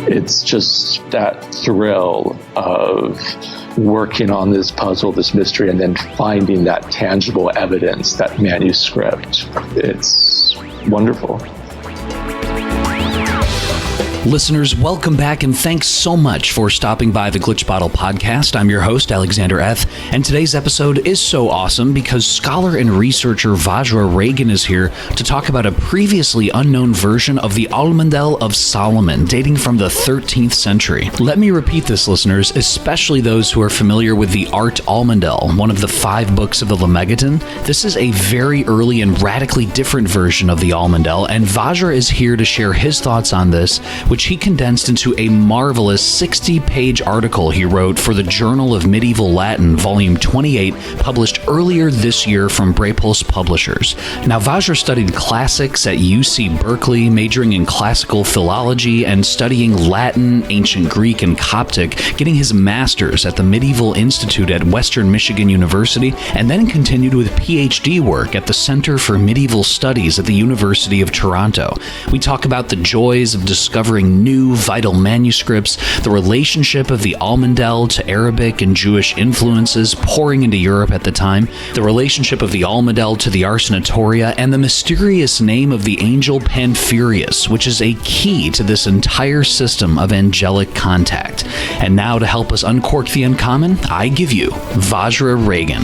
it's just that thrill of working on this puzzle, this mystery, and then finding that tangible evidence, that manuscript. It's wonderful. Listeners, welcome back, and thanks so much for stopping by the Glitch Bottle Podcast. I'm your host, Alexander Eth, and today's episode is so awesome because scholar and researcher Vajra Regan is here to talk about a previously unknown version of the Almandal of Solomon, dating from the 13th century. Let me repeat this, listeners, especially those who are familiar with the Art Almandel, one of the 5 books of the Lemegeton. This is a very early and radically different version of the Almandel, and Vajra is here to share his thoughts on this, which he condensed into a marvelous 60-page article he wrote for the Journal of Medieval Latin, Volume 28, published earlier this year from Brapulse Publishers. Now, Vajra studied classics at UC Berkeley, majoring in classical philology and studying Latin, ancient Greek, and Coptic, getting his master's at the Medieval Institute at Western Michigan University, and then continued with PhD work at the Center for Medieval Studies at the University of Toronto. We talk about the joys of discovering new vital manuscripts, the relationship of the Almandel to Arabic and Jewish influences pouring into Europe at the time, the relationship of the Almandel to the Ars Notoria, and the mysterious name of the angel Panpherius, which is a key to this entire system of angelic contact. And now, to help us uncork the uncommon, I give you Vajra Regan.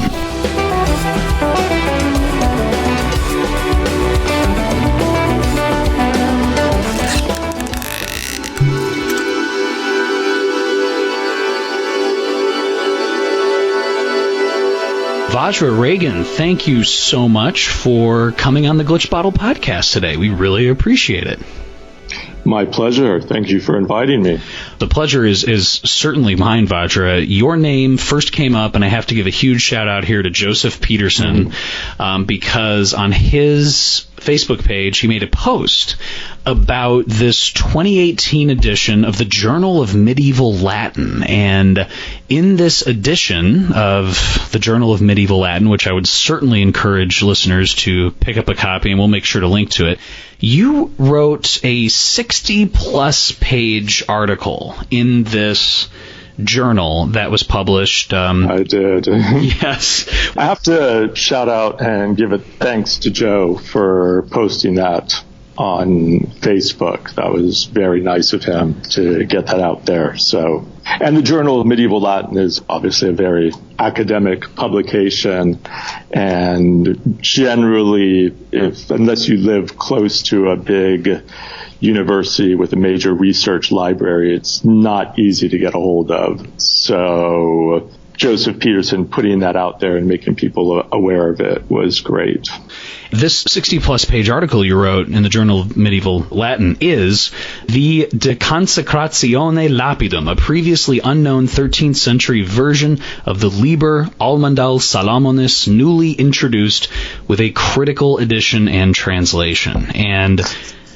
Vajra Regan, thank you so much for coming on the Glitch Bottle Podcast today. We really appreciate it. My pleasure. Thank you for inviting me. The pleasure is certainly mine, Vajra. Your name first came up, and I have to give a huge shout out here to Joseph Peterson, because on his Facebook page, he made a post about this 2018 edition of the Journal of Medieval Latin. And in this edition of the Journal of Medieval Latin, which I would certainly encourage listeners to pick up a copy, and we'll make sure to link to it, you wrote a 60-plus page article in this journal that was published. I did. Yes. I have to shout out and give a thanks to Joe for posting that on Facebook. That was very nice of him to get that out there. So, and the Journal of Medieval Latin is obviously a very academic publication, and generally, unless you live close to a big university with a major research library, it's not easy to get a hold of. So Joseph Peterson putting that out there and making people aware of it was great. This 60-plus page article you wrote in the Journal of Medieval Latin is the De Consecratione Lapidum, a previously unknown 13th century version of the Liber Almandal Salomonis, newly introduced with a critical edition and translation. And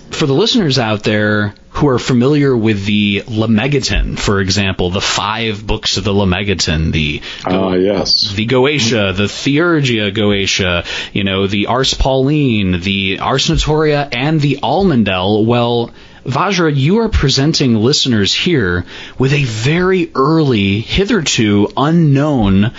for the listeners out there who are familiar with the Lemegeton, for example, the 5 books of the Lemegeton, the Goetia, the Theurgia Goetia, the Ars Pauline, the Ars Notoria, and the Almandel, well, Vajra, you are presenting listeners here with a very early, hitherto unknown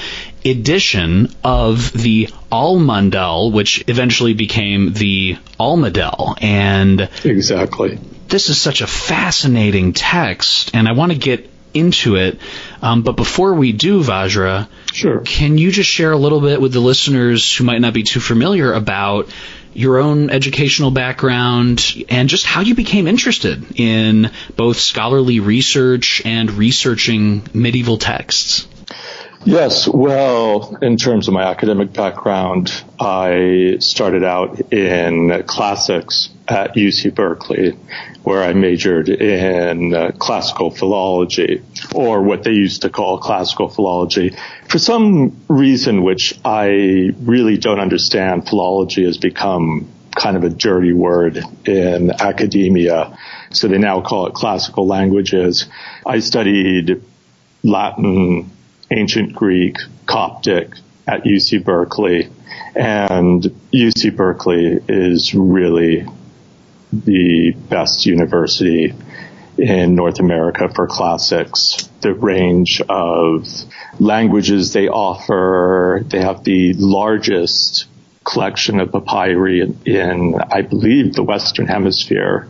edition of the Almandel, which eventually became the Almadel. And exactly, this is such a fascinating text, and I want to get into it. But before we do, Vajra, sure, can you just share a little bit with the listeners who might not be too familiar about your own educational background and just how you became interested in both scholarly research and researching medieval texts? Yes, well, in terms of my academic background, I started out in classics at UC Berkeley, where I majored in classical philology, or what they used to call classical philology. For some reason, which I really don't understand, philology has become kind of a dirty word in academia, so they now call it classical languages. I studied Latin, ancient Greek, Coptic at UC Berkeley, and UC Berkeley is really the best university in North America for classics. The range of languages they offer, they have the largest collection of papyri in, I believe, the Western Hemisphere,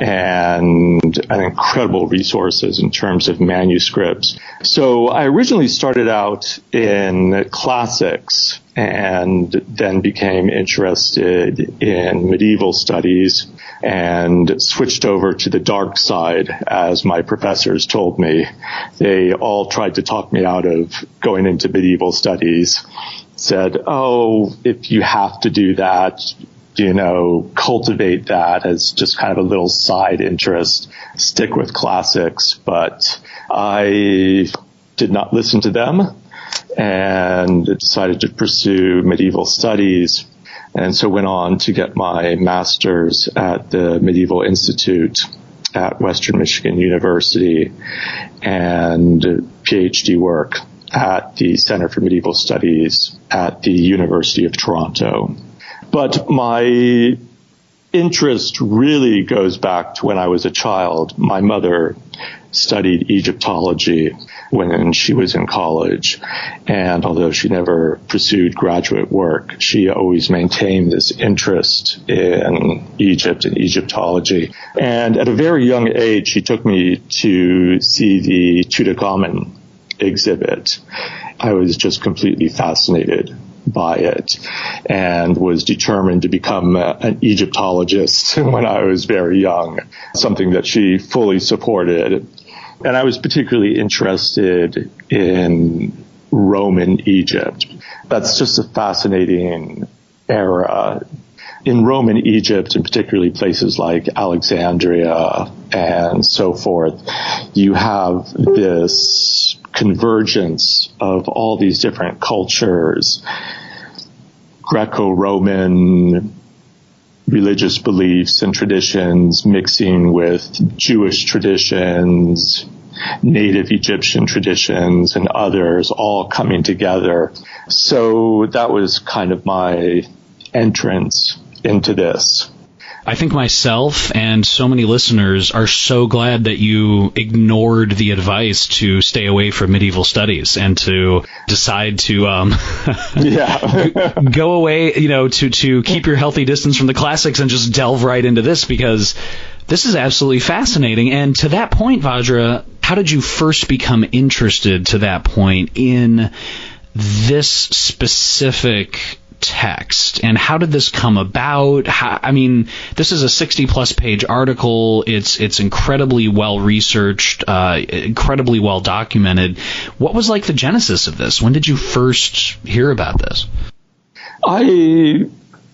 and an incredible resources in terms of manuscripts. So I originally started out in classics and then became interested in medieval studies and switched over to the dark side, as my professors told me. They all tried to talk me out of going into medieval studies. Said, oh, if you have to do that, cultivate that as just kind of a little side interest, stick with classics. But I did not listen to them and decided to pursue medieval studies. And so went on to get my master's at the Medieval Institute at Western Michigan University and PhD work at the Center for Medieval Studies at the University of Toronto. But my interest really goes back to when I was a child. My mother studied Egyptology when she was in college, and although she never pursued graduate work, she always maintained this interest in Egypt and Egyptology. And at a very young age, she took me to see the Tutankhamun exhibit. I was just completely fascinated by it and was determined to become an Egyptologist when I was very young, something that she fully supported. And I was particularly interested in Roman Egypt. That's just a fascinating era. In Roman Egypt, and particularly places like Alexandria and so forth, you have this convergence of all these different cultures, Greco-Roman religious beliefs and traditions mixing with Jewish traditions, native Egyptian traditions, and others all coming together. So that was kind of my entrance into this. I think myself and so many listeners are so glad that you ignored the advice to stay away from medieval studies and to decide to go away, to keep your healthy distance from the classics and just delve right into this, because this is absolutely fascinating. And to that point, Vajra, how did you first become interested to that point in this specific text, and how did this come about? This is a 60-plus page article. It's incredibly well researched, incredibly well documented. What was like the genesis of this? When did you first hear about this? I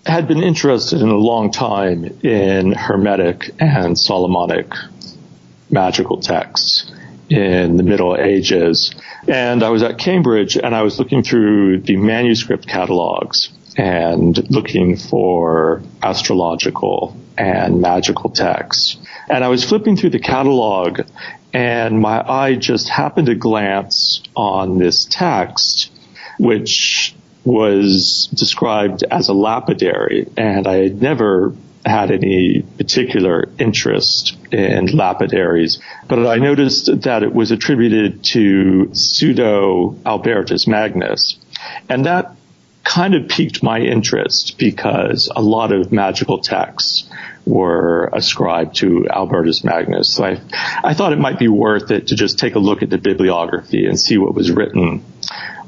had been interested in a long time in Hermetic and Solomonic magical texts in the Middle Ages. And I was at Cambridge and I was looking through the manuscript catalogs and looking for astrological and magical texts. And I was flipping through the catalog and my eye just happened to glance on this text, which was described as a lapidary. And I had never had any particular interest in lapidaries, but I noticed that it was attributed to pseudo Albertus Magnus. And that kind of piqued my interest because a lot of magical texts were ascribed to Albertus Magnus. So I thought it might be worth it to just take a look at the bibliography and see what was written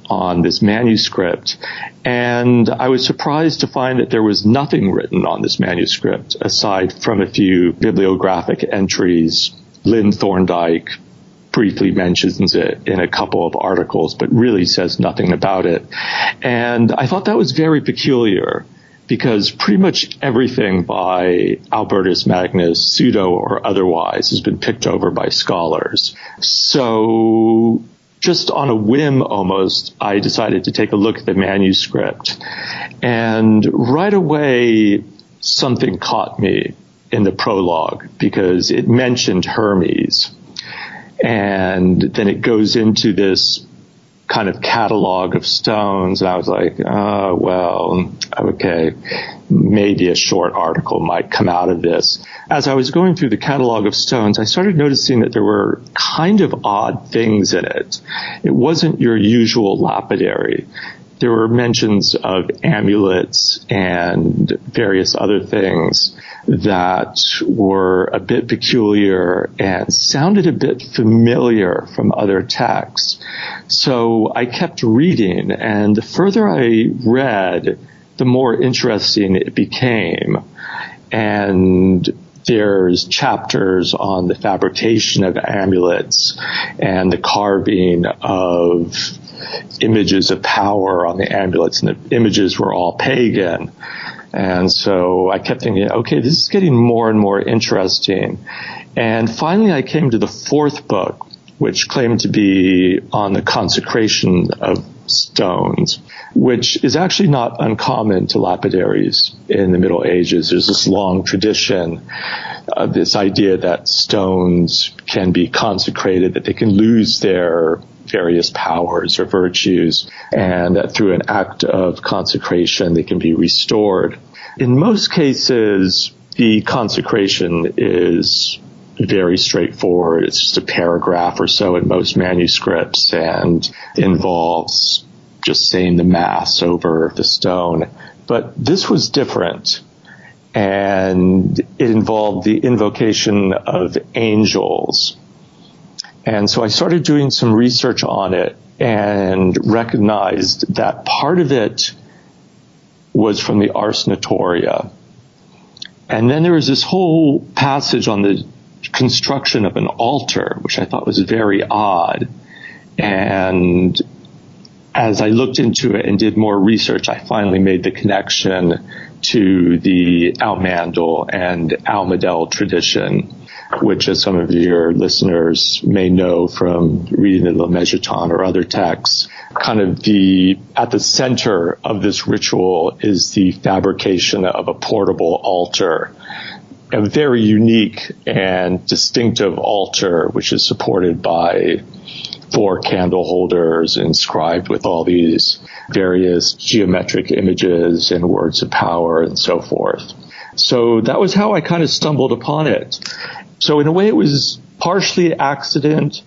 on this manuscript. And I was surprised to find that there was nothing written on this manuscript aside from a few bibliographic entries. Lynn Thorndike briefly mentions it in a couple of articles, but really says nothing about it. And I thought that was very peculiar because pretty much everything by Albertus Magnus, pseudo or otherwise, has been picked over by scholars. So just on a whim almost, I decided to take a look at the manuscript. And right away, something caught me in the prologue because it mentioned Hermes. And then it goes into this kind of catalog of stones. And I was like, oh, well, okay, maybe a short article might come out of this. As I was going through the catalog of stones, I started noticing that there were kind of odd things in it. It wasn't your usual lapidary. There were mentions of amulets and various other things that were a bit peculiar and sounded a bit familiar from other texts. So I kept reading, and the further I read, the more interesting it became. And there's chapters on the fabrication of amulets and the carving of images of power on the amulets, and the images were all pagan. And so I kept thinking, okay, this is getting more and more interesting. And finally I came to the fourth book, which claimed to be on the consecration of stones, which is actually not uncommon to lapidaries in the Middle Ages. There's this long tradition of this idea that stones can be consecrated, that they can lose their various powers or virtues, and that through an act of consecration they can be restored. In most cases, the consecration is very straightforward. It's just a paragraph or so in most manuscripts and involves just saying the Mass over the stone. But this was different, and it involved the invocation of angels. And so I started doing some research on it and recognized that part of it was from the Ars Notoria. And then there was this whole passage on the construction of an altar, which I thought was very odd. And as I looked into it and did more research, I finally made the connection to the Almandal and Almadel tradition, which, as some of your listeners may know from reading the Lemegeton or other texts, kind of at the center of this ritual is the fabrication of a portable altar, a very unique and distinctive altar, which is supported by 4 candle holders inscribed with all these various geometric images and words of power and so forth. So that was how I kind of stumbled upon it. So in a way, it was partially accident,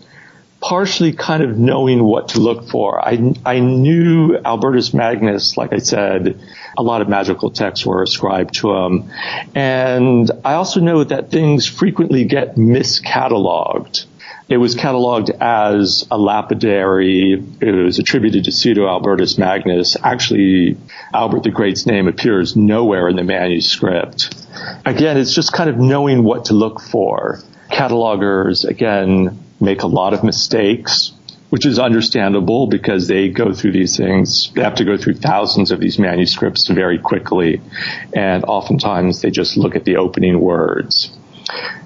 partially kind of knowing what to look for. I knew Albertus Magnus, like I said, a lot of magical texts were ascribed to him. And I also know that things frequently get miscatalogued. It was cataloged as a lapidary. It was attributed to Pseudo-Albertus Magnus. Actually, Albert the Great's name appears nowhere in the manuscript. Again, it's just kind of knowing what to look for. Catalogers, again, make a lot of mistakes, which is understandable because they go through these things. They have to go through thousands of these manuscripts very quickly, and oftentimes they just look at the opening words.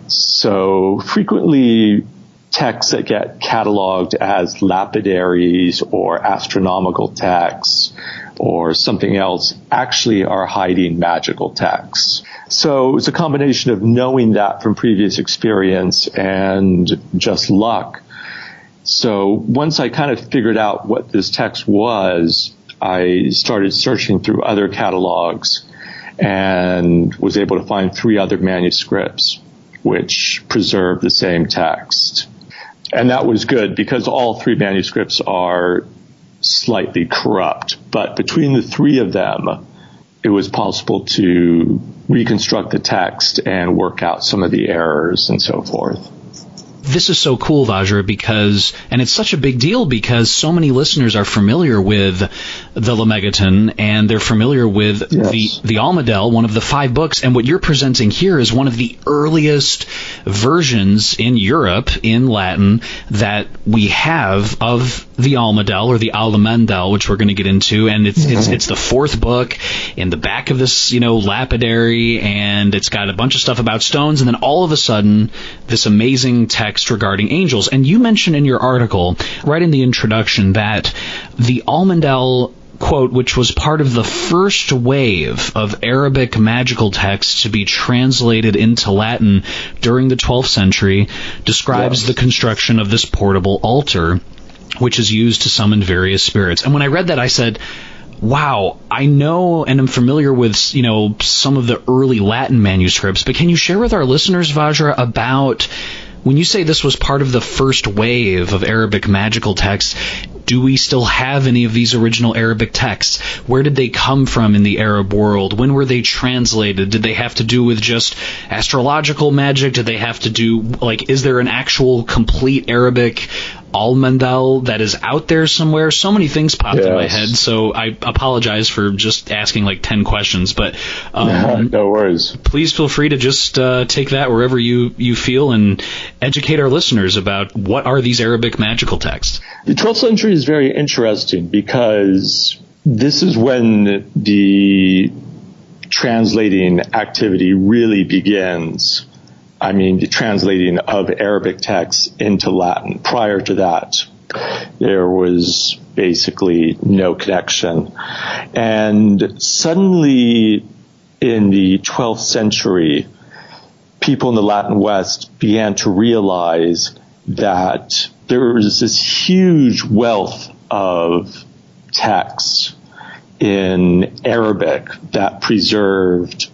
So frequently, texts that get cataloged as lapidaries or astronomical texts or something else actually are hiding magical texts. So it's a combination of knowing that from previous experience and just luck. So once I kind of figured out what this text was, I started searching through other catalogs and was able to find 3 other manuscripts which preserve the same text. And that was good because all 3 manuscripts are slightly corrupt. But between the 3 of them, it was possible to reconstruct the text and work out some of the errors and so forth. This is so cool, Vajra, and it's such a big deal because so many listeners are familiar with the Lemegeton and they're familiar with the Almadel, one of the 5 books, and what you're presenting here is one of the earliest versions in Europe in Latin that we have of the Almadel or the Almandel, which we're going to get into, and it's the 4th book in the back of this, lapidary, and it's got a bunch of stuff about stones, and then all of a sudden this amazing text regarding angels. And you mentioned in your article, right in the introduction, that the Almandel, quote, which was part of the first wave of Arabic magical texts to be translated into Latin during the 12th century, describes the construction of this portable altar. which is used to summon various spirits. And when I read that, I said, wow, I know and am familiar with, some of the early Latin manuscripts, but can you share with our listeners, Vajra, about when you say this was part of the first wave of Arabic magical texts, do we still have any of these original Arabic texts? Where did they come from in the Arab world? When were they translated? Did they have to do with just astrological magic? Did they have to do, is there an actual complete Arabic Almandal that is out there somewhere? So many things popped in my head, so I apologize for just asking 10 questions, but no worries. Please feel free to just take that wherever you feel and educate our listeners about what are these Arabic magical texts. The 12th century is very interesting because this is when the translating activity really begins. I mean, the translating of Arabic texts into Latin. Prior to that, there was basically no connection. And suddenly, in the 12th century, people in the Latin West began to realize that there was this huge wealth of texts in Arabic that preserved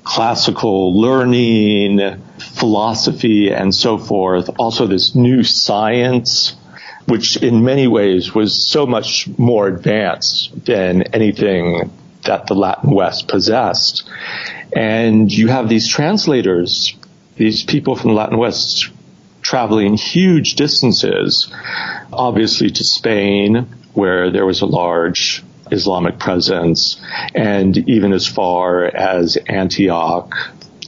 classical learning, philosophy, and so forth. Also this new science, which in many ways was so much more advanced than anything that the Latin West possessed. And you have these translators, these people from the Latin West traveling huge distances, obviously to Spain, where there was a large Islamic presence, and even as far as Antioch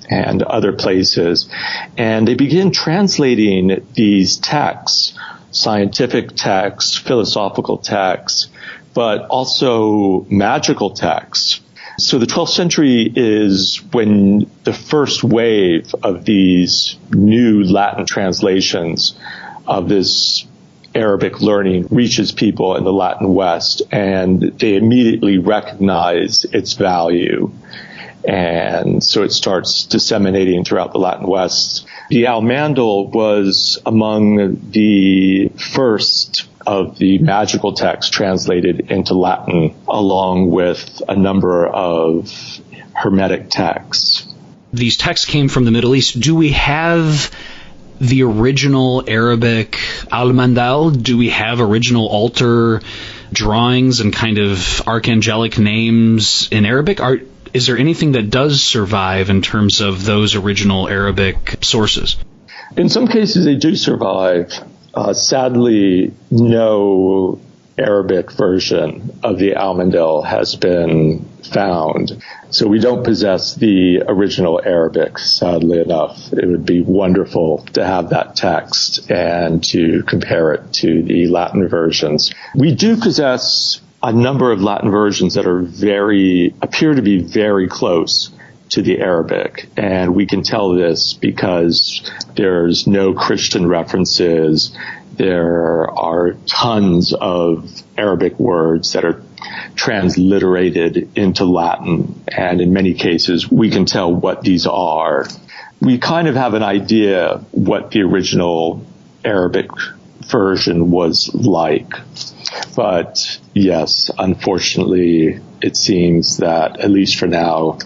and other places. And they begin translating these texts, scientific texts, philosophical texts, but also magical texts. So the 12th century is when the first wave of these new Latin translations of this Arabic learning reaches people in the Latin West, and they immediately recognize its value. And so it starts disseminating throughout the Latin West. The Almandal was among the first of the magical texts translated into Latin, along with a number of Hermetic texts. These texts came from the Middle East. Do we have the original Arabic Almandal? Do we have original altar drawings and kind of archangelic names in Arabic? Is there anything that does survive in terms of those original Arabic sources? In some cases, they do survive. Sadly, no Arabic version of the Almandel has been found. So we don't possess the original Arabic, sadly enough. It would be wonderful to have that text and to compare it to the Latin versions. We do possess a number of Latin versions that appear to be very close to the Arabic. And we can tell this because there's no Christian references. There are tons of Arabic words that are transliterated into Latin. And in many cases, we can tell what these are. We kind of have an idea what the original Arabic version was like. But yes, unfortunately, it seems that, at least for now,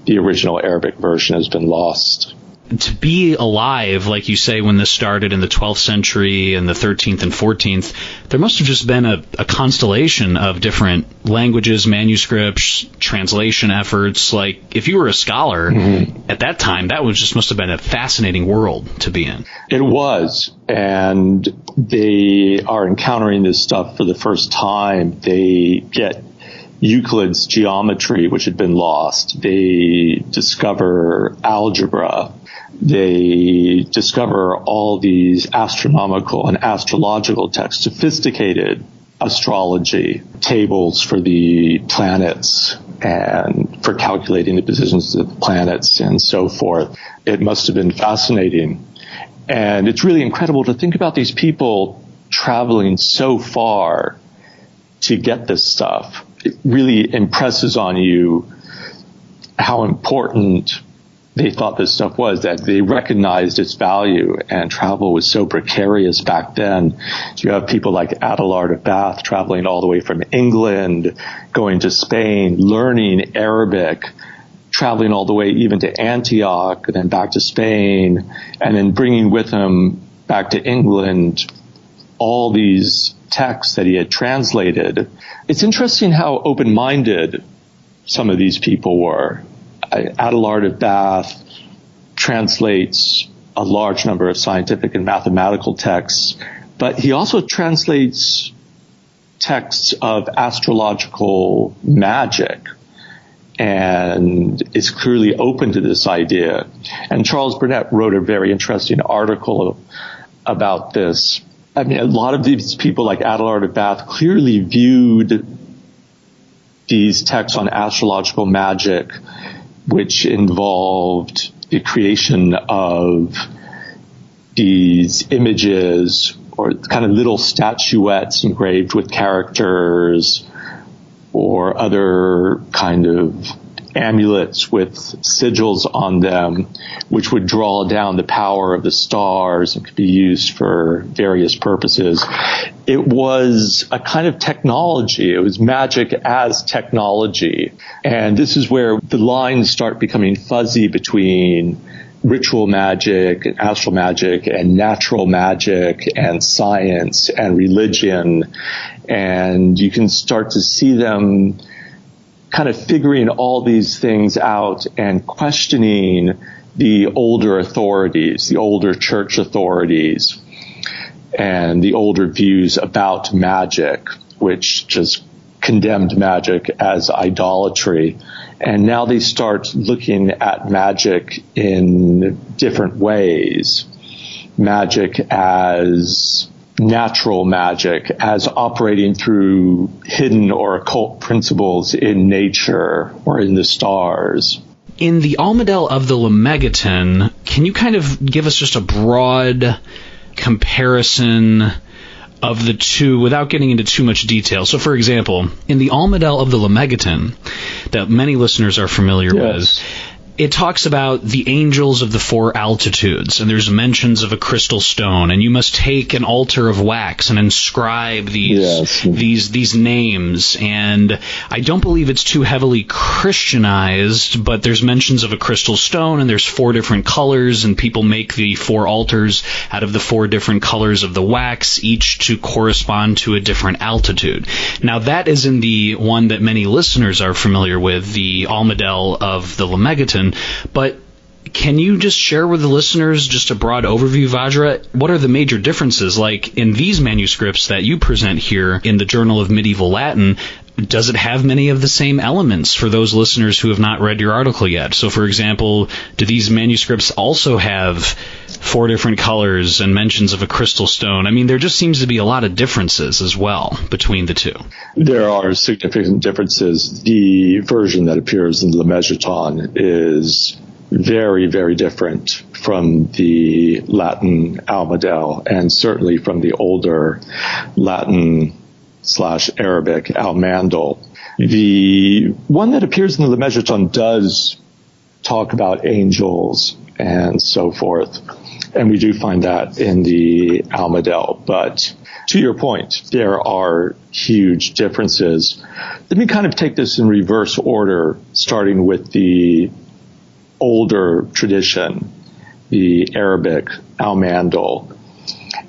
the original Arabic version has been lost. To be alive, like you say, when this started in the 12th century and the 13th and 14th, there must have just been a constellation of different languages, manuscripts, translation efforts. Like, if you were a scholar at that time, that must have been a fascinating world to be in. It was, and they are encountering this stuff for the first time. They get Euclid's geometry, which had been lost. They discover algebra. They discover all these astronomical and astrological texts, sophisticated astrology, tables for the planets and for calculating the positions of the planets and so forth. It must have been fascinating. And it's really incredible to think about these people traveling so far to get this stuff. It really impresses on you how important they thought this stuff was, that they recognized its value, and travel was so precarious back then. You have people like Abelard of Bath traveling all the way from England, going to Spain, learning Arabic, traveling all the way even to Antioch, and then back to Spain, and then bringing with him back to England all these texts that he had translated. It's interesting how open-minded some of these people were. Abelard of Bath translates a large number of scientific and mathematical texts, but he also translates texts of astrological magic and is clearly open to this idea. And Charles Burnett wrote a very interesting article about this. I mean, a lot of these people like Abelard of Bath clearly viewed these texts on astrological magic, which involved the creation of these images or kind of little statuettes engraved with characters or other kind of amulets with sigils on them, which would draw down the power of the stars and could be used for various purposes. It was a kind of technology. It was magic as technology. And this is where the lines start becoming fuzzy between ritual magic and astral magic and natural magic and science and religion. And you can start to see them kind of figuring all these things out and questioning the older authorities, the older church authorities, and the older views about magic, which just condemned magic as idolatry. And now they start looking at magic in different ways. Magic as natural magic, as operating through hidden or occult principles in nature or in the stars. In the Almadal of the Lemegeton, can you kind of give us just a broad comparison of the two without getting into too much detail? So, for example, in the Almandal of the Lemegeton, that many listeners are familiar with, it talks about the angels of the four altitudes, and there's mentions of a crystal stone, and you must take an altar of wax and inscribe these names. And I don't believe it's too heavily Christianized, but there's mentions of a crystal stone, and there's 4 different colors, and people make the 4 altars out of the 4 different colors of the wax, each to correspond to a different altitude. Now, that is in the one that many listeners are familiar with, the Almandel of the Lemegeton. But can you just share with the listeners just a broad overview, Vajra? What are the major differences? Like in these manuscripts that you present here in the Journal of Medieval Latin, does it have many of the same elements for those listeners who have not read your article yet? So, for example, do these manuscripts also have 4 different colors and mentions of a crystal stone? I mean, there just seems to be a lot of differences as well between the two. There are significant differences. The version that appears in the Lemegeton is very, very different from the Latin Almadel, and certainly from the older Latin/Arabic Almandal. The one that appears in the Lemegeton does talk about angels and so forth, and we do find that in the Almadel. But to your point, there are huge differences. Let me kind of take this in reverse order, starting with the older tradition, the Arabic Almandal.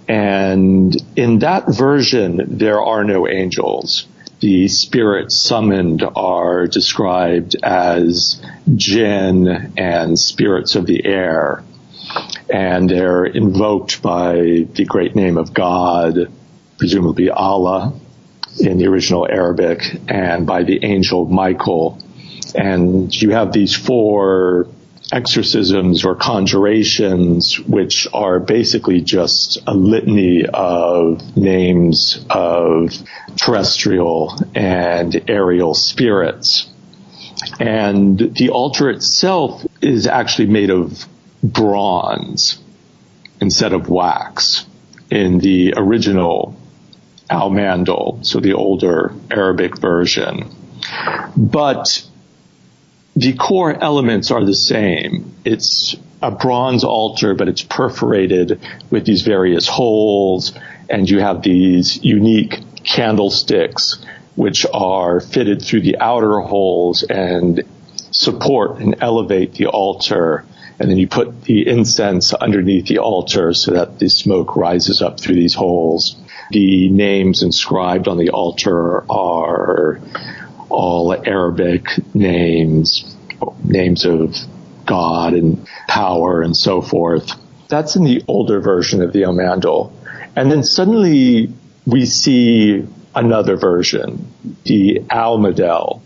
And in that version, there are no angels. The spirits summoned are described as jinn and spirits of the air. And they're invoked by the great name of God, presumably Allah in the original Arabic, and by the angel Michael. And you have these 4 exorcisms or conjurations, which are basically just a litany of names of terrestrial and aerial spirits. And the altar itself is actually made of bronze instead of wax in the original Almandal, so the older Arabic version. But the core elements are the same. It's a bronze altar, but it's perforated with these various holes, and you have these unique candlesticks which are fitted through the outer holes and support and elevate the altar. And then you put the incense underneath the altar so that the smoke rises up through these holes. The names inscribed on the altar are all Arabic names, names of God and power and so forth. That's in the older version of the Almandal. And then suddenly we see another version, the Almadel.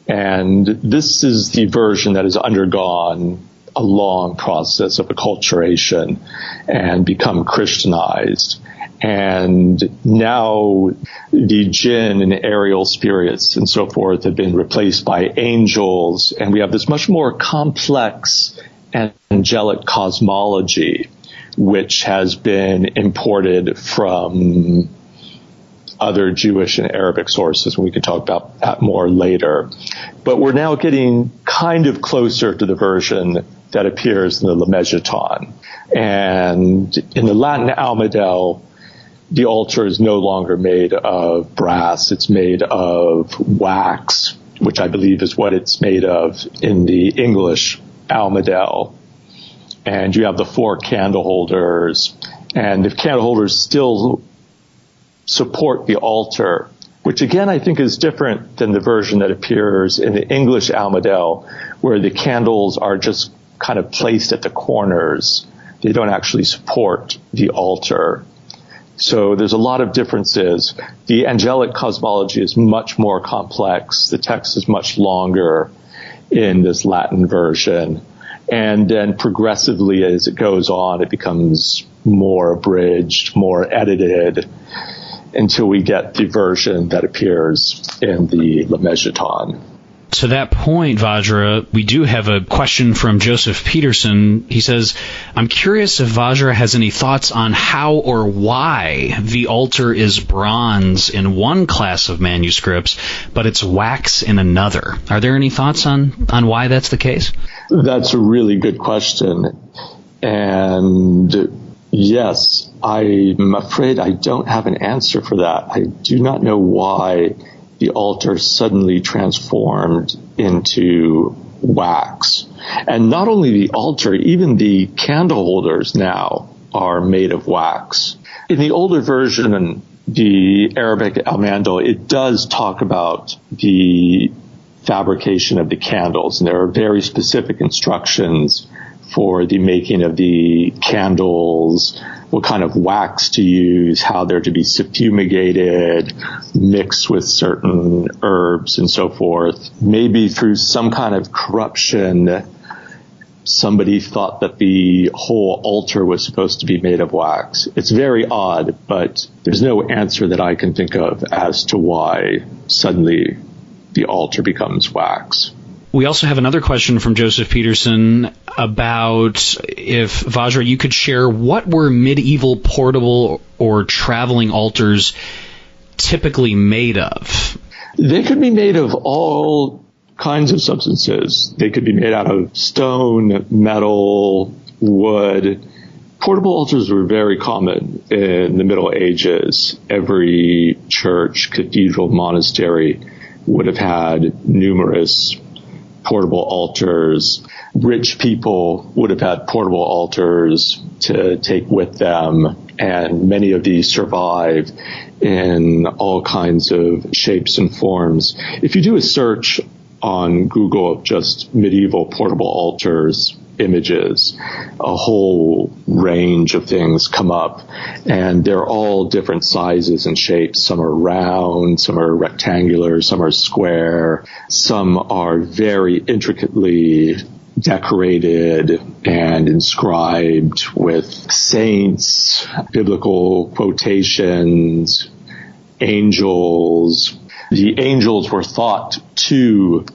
And this is the version that has undergone a long process of acculturation and become Christianized. And now the jinn and aerial spirits and so forth have been replaced by angels, and we have this much more complex angelic cosmology, which has been imported from other Jewish and Arabic sources, and we can talk about that more later. But we're now getting kind of closer to the version that appears in the Lemegeton. And in the Latin Almadel, the altar is no longer made of brass. It's made of wax, which I believe is what it's made of in the English Almadel. And you have the 4 candle holders, and the candle holders still support the altar, which again I think is different than the version that appears in the English Almadel, where the candles are just kind of placed at the corners. They don't actually support the altar. So there's a lot of differences. The angelic cosmology is much more complex. The text is much longer in this Latin version. And then progressively as it goes on, it becomes more abridged, more edited, until we get the version that appears in the Lemegeton. To that point, Vajra, we do have a question from Joseph Peterson. He says, I'm curious if Vajra has any thoughts on how or why the altar is bronze in one class of manuscripts, but it's wax in another. Are there any thoughts on why that's the case? That's a really good question. And yes, I'm afraid I don't have an answer for that. I do not know why the altar suddenly transformed into wax. And not only the altar, even the candle holders now are made of wax. In the older version, the Arabic Almandal, it does talk about the fabrication of the candles, and there are very specific instructions for the making of the candles, what kind of wax to use, how they're to be fumigated, mixed with certain herbs and so forth. Maybe through some kind of corruption, somebody thought that the whole altar was supposed to be made of wax. It's very odd, but there's no answer that I can think of as to why suddenly the altar becomes wax. We also have another question from Joseph Peterson about if, Vajra, you could share what were medieval portable or traveling altars typically made of? They could be made of all kinds of substances. They could be made out of stone, metal, wood. Portable altars were very common in the Middle Ages. Every church, cathedral, monastery would have had numerous portable altars. Rich people would have had portable altars to take with them, and many of these survive in all kinds of shapes and forms. If you do a search on Google of just medieval portable altars images, a whole range of things come up, and they're all different sizes and shapes. Some are round, some are rectangular, some are square, some are very intricately decorated and inscribed with saints, biblical quotations, angels. The angels were thought to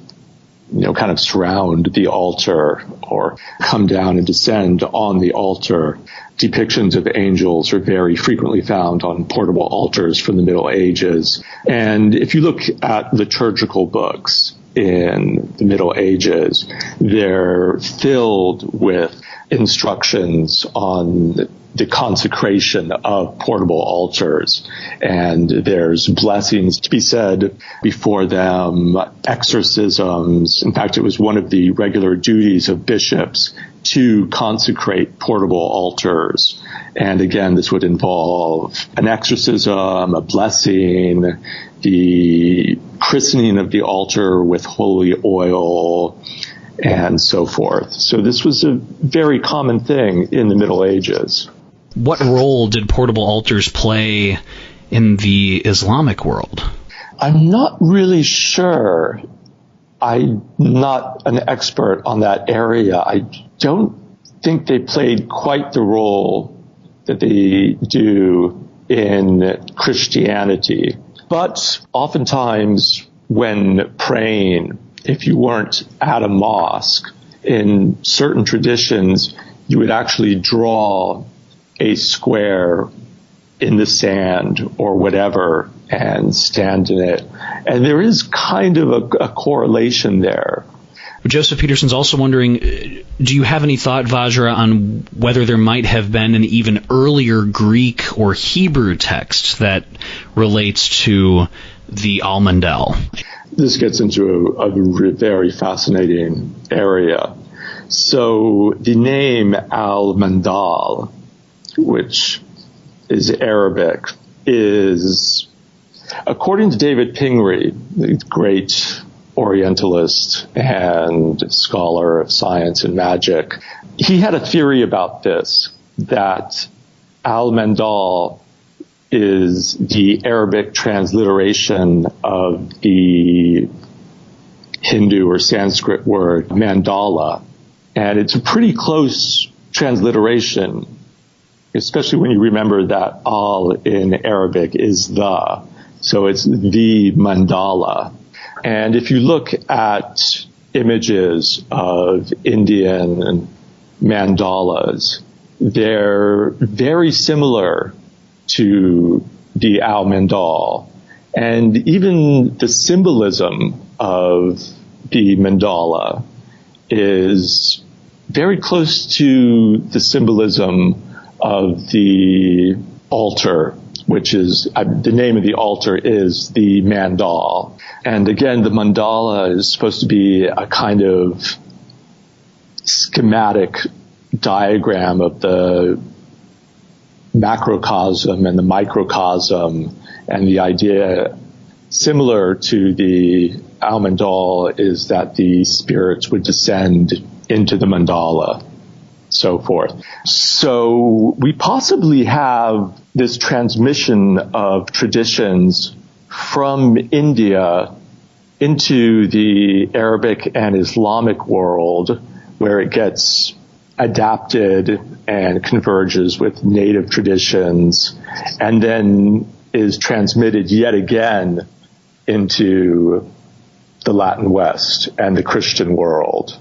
kind of surround the altar or come down and descend on the altar. Depictions of angels are very frequently found on portable altars from the Middle Ages. And if you look at liturgical books, in the Middle Ages. They're filled with instructions on the consecration of portable altars, and there's blessings to be said before them, exorcisms. In fact, it was one of the regular duties of bishops to consecrate portable altars. And again, this would involve an exorcism, a blessing, the christening of the altar with holy oil, and so forth. So this was a very common thing in the Middle Ages. What role did portable altars play in the Islamic world? I'm not really sure. I'm not an expert on that area. I don't think they played quite the role that they do in Christianity. But oftentimes when praying, if you weren't at a mosque, in certain traditions, you would actually draw a square in the sand or whatever and stand in it. And there is kind of a correlation there. Joseph Peterson's also wondering, do you have any thought, Vajra, on whether there might have been an even earlier Greek or Hebrew text that relates to the Almandel? This gets into a very fascinating area. So the name Almandal, which is Arabic, is, according to David Pingree, the great Orientalist and scholar of science and magic, he had a theory about this, that Almandal is the Arabic transliteration of the Hindu or Sanskrit word mandala. And it's a pretty close transliteration, especially when you remember that al in Arabic is the. So it's the mandala. And if you look at images of Indian mandalas, they're very similar to the Almandal. And even the symbolism of the mandala is very close to the symbolism of the altar, which is, the name of the altar is the mandal. And again, the mandala is supposed to be a kind of schematic diagram of the macrocosm and the microcosm, and the idea similar to the Almandal is that the spirits would descend into the mandala, so forth. So we possibly have this transmission of traditions from India into the Arabic and Islamic world, where it gets adapted and converges with native traditions, and then is transmitted yet again into the Latin West and the Christian world,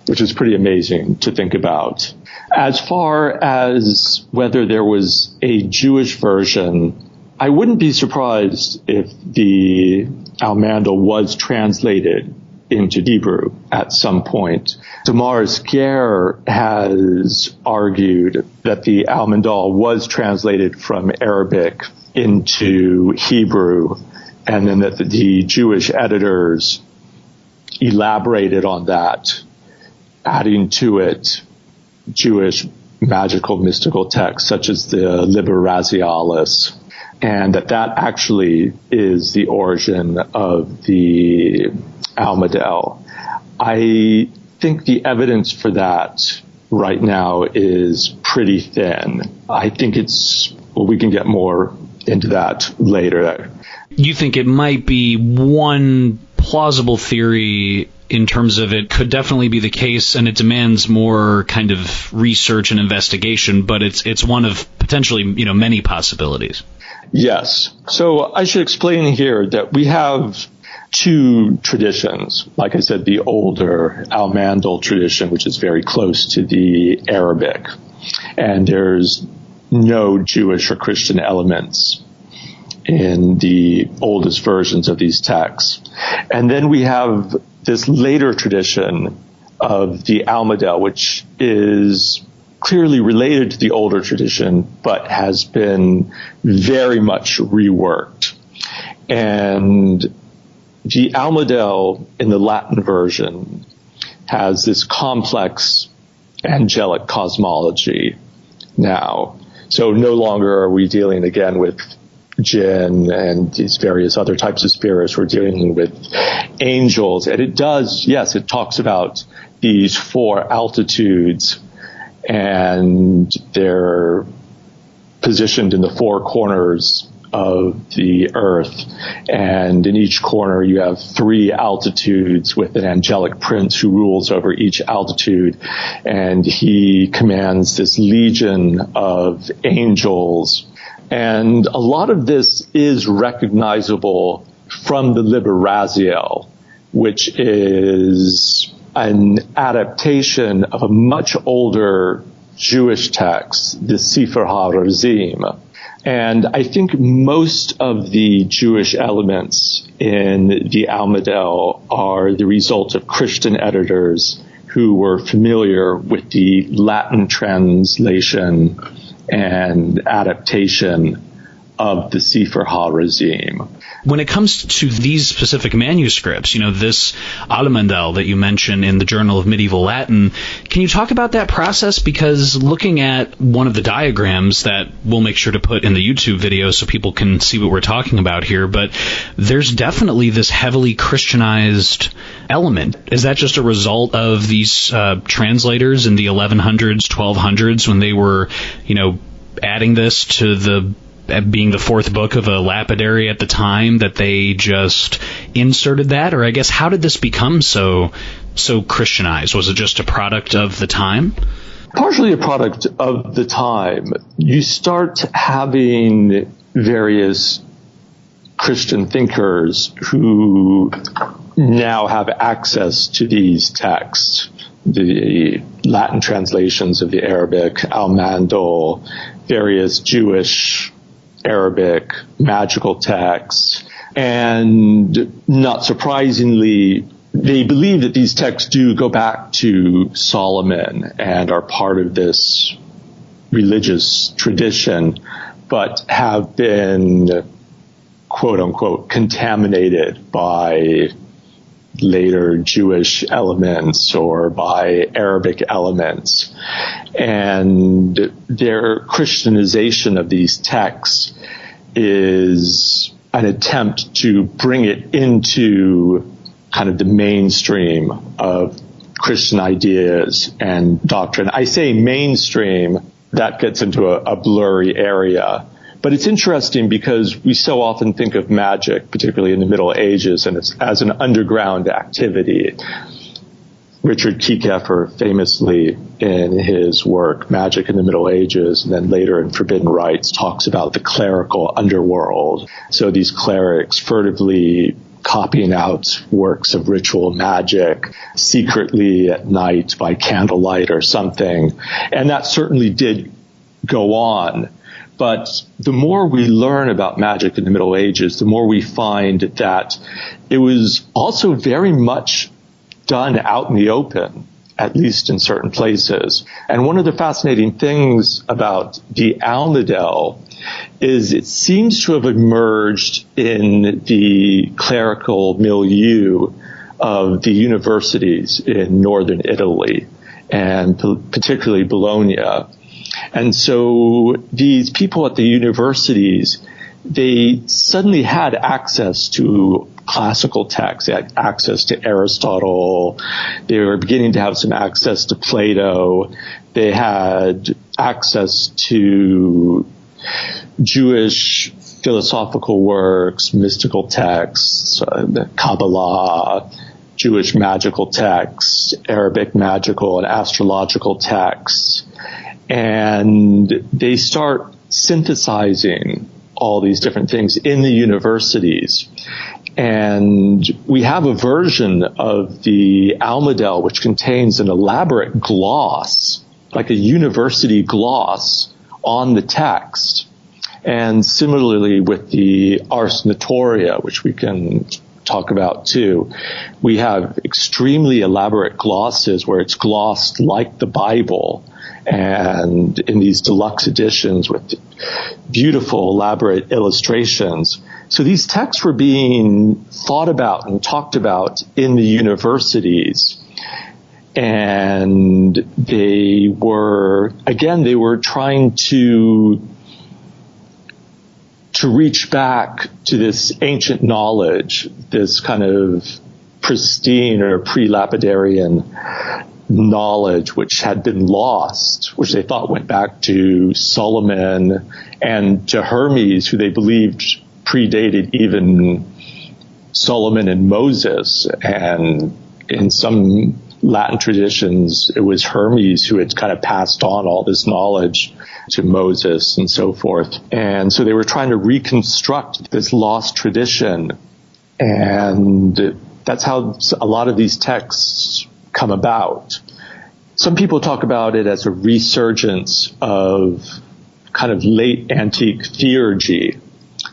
which is pretty amazing to think about. As far as whether there was a Jewish version, I wouldn't be surprised if the Almandal was translated into Hebrew at some point. Damaris Guerre has argued that the Almandal was translated from Arabic into Hebrew, and then that the Jewish editors elaborated on that, adding to it Jewish magical mystical texts such as the Liber Razialis, and that actually is the origin of the Almadel. I think the evidence for that right now is pretty thin. I think we can get more into that later. You think it might be one plausible theory in terms of it could definitely be the case, and it demands more kind of research and investigation, but it's one of potentially, many possibilities. Yes. So I should explain here that we have two traditions. Like I said, the older Almandal tradition, which is very close to the Arabic, and there's no Jewish or Christian elements in the oldest versions of these texts. And then we have this later tradition of the Almadel, which is clearly related to the older tradition, but has been very much reworked. And the Almadel in the Latin version has this complex angelic cosmology now. So no longer are we dealing again with jinn and these various other types of spirits. We're dealing with angels. And it does, yes, it talks about these 4 altitudes, and they're positioned in the 4 corners of the earth. And in each corner you have 3 altitudes with an angelic prince who rules over each altitude. And he commands this legion of angels. And a lot of this is recognizable from the Liber Raziel, which is an adaptation of a much older Jewish text, the Sefer HaRazim. And I think most of the Jewish elements in the Almadel are the result of Christian editors who were familiar with the Latin translation and adaptation of the Sefer HaRazim. When it comes to these specific manuscripts, this Almandel that you mentioned in the Journal of Medieval Latin, can you talk about that process? Because looking at one of the diagrams that we'll make sure to put in the YouTube video so people can see what we're talking about here, but there's definitely this heavily Christianized element. Is that just a result of these translators in the 1100s, 1200s when they were, adding this to being the 4th book of a lapidary at the time, that they just inserted that? Or I guess, how did this become so Christianized? Was it just a product of the time? Partially a product of the time. You start having various Christian thinkers who now have access to these texts, the Latin translations of the Arabic, Almandal, various Jewish Arabic magical texts, and not surprisingly, they believe that these texts do go back to Solomon and are part of this religious tradition, but have been, quote unquote, contaminated by later Jewish elements or by Arabic elements. And their Christianization of these texts is an attempt to bring it into kind of the mainstream of Christian ideas and doctrine. I say mainstream, that gets into a blurry area. But it's interesting because we so often think of magic, particularly in the Middle Ages, and it's as an underground activity. Richard Kiekeffer famously in his work, Magic in the Middle Ages, and then later in Forbidden Rites, talks about the clerical underworld. So these clerics furtively copying out works of ritual magic secretly at night by candlelight or something. And that certainly did go on. But the more we learn about magic in the Middle Ages, the more we find that it was also very much done out in the open, at least in certain places. And one of the fascinating things about the Almadel is it seems to have emerged in the clerical milieu of the universities in northern Italy, and particularly Bologna. And so these people at the universities, they suddenly had access to classical texts. They had access to Aristotle. They were beginning to have some access to Plato. They had access to Jewish philosophical works, mystical texts, Kabbalah, Jewish magical texts, Arabic magical and astrological texts. And they start synthesizing all these different things in the universities. And we have a version of the Almadel which contains an elaborate gloss, like a university gloss, on the text. And similarly with the Ars Notoria, which we can talk about too, we have extremely elaborate glosses where it's glossed like the Bible, and in these deluxe editions with beautiful, elaborate illustrations. So these texts were being thought about and talked about in the universities. And they were trying to reach back to this ancient knowledge, this kind of pristine or pre-lapidarian knowledge which had been lost, which they thought went back to Solomon and to Hermes, who they believed predated even Solomon and Moses. And in some Latin traditions, it was Hermes who had kind of passed on all this knowledge to Moses and so forth. And so they were trying to reconstruct this lost tradition. And that's how a lot of these texts come about. Some people talk about it as a resurgence of kind of late antique theurgy.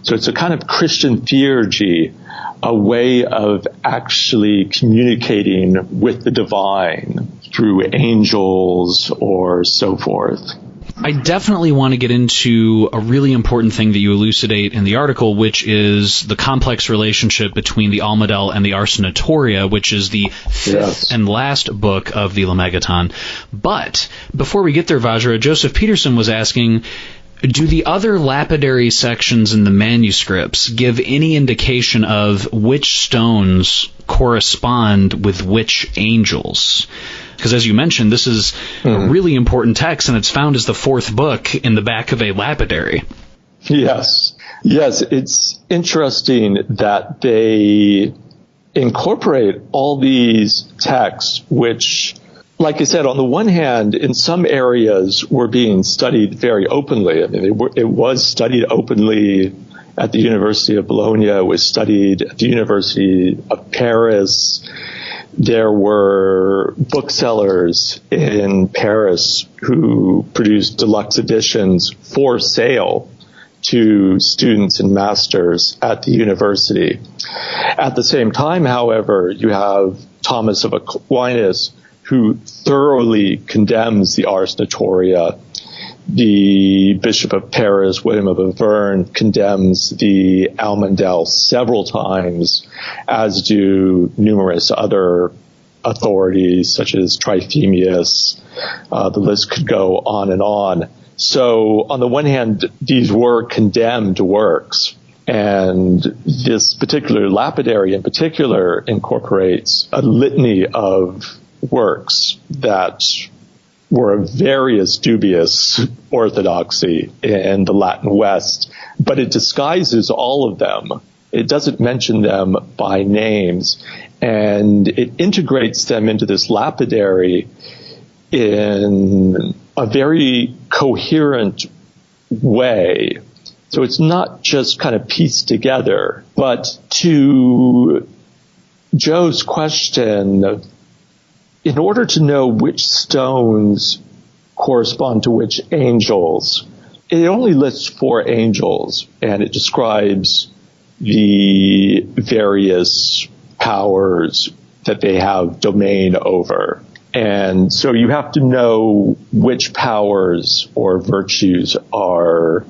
So it's a kind of Christian theurgy, a way of actually communicating with the divine through angels or so forth. I definitely want to get into a really important thing that you elucidate in the article, which is the complex relationship between the Almadal and the Ars Notoria, which is the fifth and last book of the Lemegeton. But before we get there, Vajra, Joseph Peterson was asking, do the other lapidary sections in the manuscripts give any indication of which stones correspond with which angels? Because as you mentioned, this is a really important text, and it's found as the fourth book in the back of a lapidary. Yes, it's interesting that they incorporate all these texts, which, like I said, on the one hand, in some areas were being studied very openly. I mean, it was studied openly at the University of Bologna. It was studied at the University of Paris. There were booksellers in Paris who produced deluxe editions for sale to students and masters at the university. At the same time, however, you have Thomas of Aquinas, who thoroughly condemns the Ars Notoria. The Bishop of Paris, William of Auvergne, condemns the Almandel several times, as do numerous other authorities, such as Trithemius. The list could go on and on. So, on the one hand, these were condemned works, and this particular lapidary in particular incorporates a litany of works that were of various dubious orthodoxy in the Latin West, but it disguises all of them. It doesn't mention them by names, and it integrates them into this lapidary in a very coherent way. So it's not just kind of pieced together, but to Joe's question, in order to know which stones correspond to which angels, it only lists 4 angels, and it describes the various powers that they have domain over. And so you have to know which powers or virtues are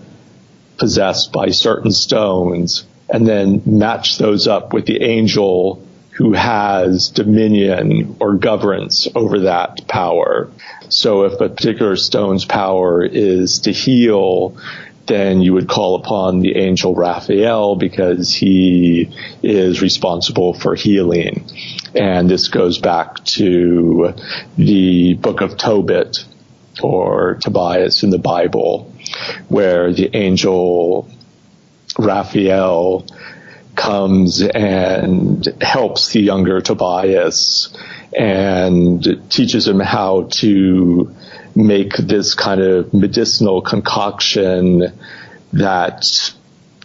possessed by certain stones, and then match those up with the angel who has dominion or governance over that power. So if a particular stone's power is to heal, then you would call upon the angel Raphael because he is responsible for healing. And this goes back to the book of Tobit or Tobias in the Bible, where the angel Raphael comes and helps the younger Tobias and teaches him how to make this kind of medicinal concoction that